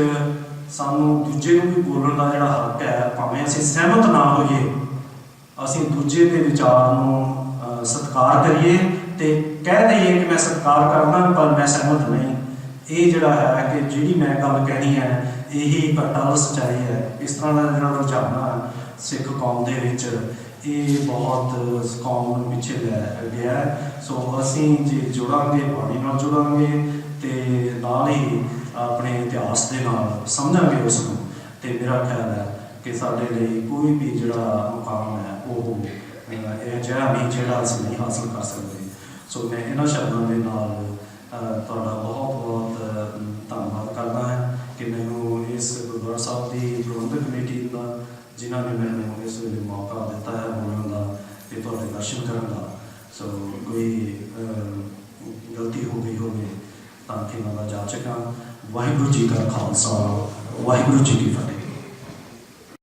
ਸਾਨੂੰ ਦੂਜੇ ਨੂੰ ਵੀ ਬੋਲਣ ਦਾ ਜਿਹੜਾ ਹੱਕ ਹੈ, ਭਾਵੇਂ ਅਸੀਂ ਸਹਿਮਤ ਨਾ ਹੋਈਏ, ਅਸੀਂ ਦੂਜੇ ਦੇ ਵਿਚਾਰ ਨੂੰ ਸਤਿਕਾਰ ਕਰੀਏ ਤੇ ਕਹਿ ਦਈਏ ਕਿ ਮੈਂ ਸਤਿਕਾਰ ਕਰਦਾ ਪਰ ਮੈਂ ਸਹਿਮਤ ਨਹੀਂ। ਇਹ ਜਿਹੜਾ ਹੈ ਕਿ ਜਿਹੜੀ ਮੈਂ ਗੱਲ ਕਹਿਣੀ ਹੈ ਇਹੀ ਅਟੱਲ ਸੱਚਾਈ ਹੈ। ਇਸ ਤਰ੍ਹਾਂ ਦਾ ਜਿਹੜਾ ਰੁਝਾਨ ਹੈ ਸਿੱਖ ਕੌਮ ਦੇ ਵਿੱਚ, ਇਹ ਬਹੁਤ ਕੌਮ ਨੂੰ ਪਿੱਛੇ ਲੈ ਗਿਆ ਹੈ। ਸੋ ਅਸੀਂ ਜੇ ਜੁੜਾਂਗੇ, ਬਾਣੀ ਨਾਲ ਜੁੜਾਂਗੇ ਤੇ ਨਾਲ ਹੀ ਆਪਣੇ ਇਤਿਹਾਸ ਦੇ ਨਾਲ ਸਮਝਾਂਗੇ ਉਸ ਨੂੰ, ਤੇ ਮੇਰਾ ਖਿਆਲ ਹੈ ਕਿ ਸਾਡੇ ਲਈ ਕੋਈ ਵੀ ਜਿਹੜਾ ਮੁਕਾਮ ਹੈ ਉਹ ਇਹ ਜਿਹਾ ਨਹੀਂ ਜਿਹੜਾ ਅਸੀਂ ਨਹੀਂ ਹਾਸਲ ਕਰ ਸਕਦੇ। ਸੋ ਮੈਂ ਇਹਨਾਂ ਸ਼ਬਦਾਂ ਦੇ ਨਾਲ ਤੁਹਾਡਾ ਬਹੁਤ ਬਹੁਤ ਧੰਨਵਾਦ ਕਰਦਾ ਹਾਂ ਕਿ ਮੈਨੂੰ ਇਸ ਗੁਰਦੁਆਰਾ ਸਾਹਿਬ ਦੀ ਪ੍ਰਬੰਧਕ ਕਮੇਟੀ ਦਾ, ਜਿਨ੍ਹਾਂ ਨੇ ਮੈਨੂੰ ਇਸ ਵੇਲੇ ਮੌਕਾ ਦਿੱਤਾ ਹੈ ਬੋਲਣ ਦਾ ਤੇ ਤੁਹਾਡੇ ਦਰਸ਼ਨ ਕਰਨ ਦਾ। ਸੋ ਕੋਈ ਗਲਤੀ ਹੋ ਗਈ ਹੋਵੇ ਤਾਂ ਕਿ ਮੈਂ ਦਾ ਜਾਚਕ ਹਾਂ। ਵਾਹਿਗੁਰੂ ਜੀ ਕਾ ਖਾਲਸਾ, ਵਾਹਿਗੁਰੂ ਜੀ ਕੀ ਫਤਿਹ।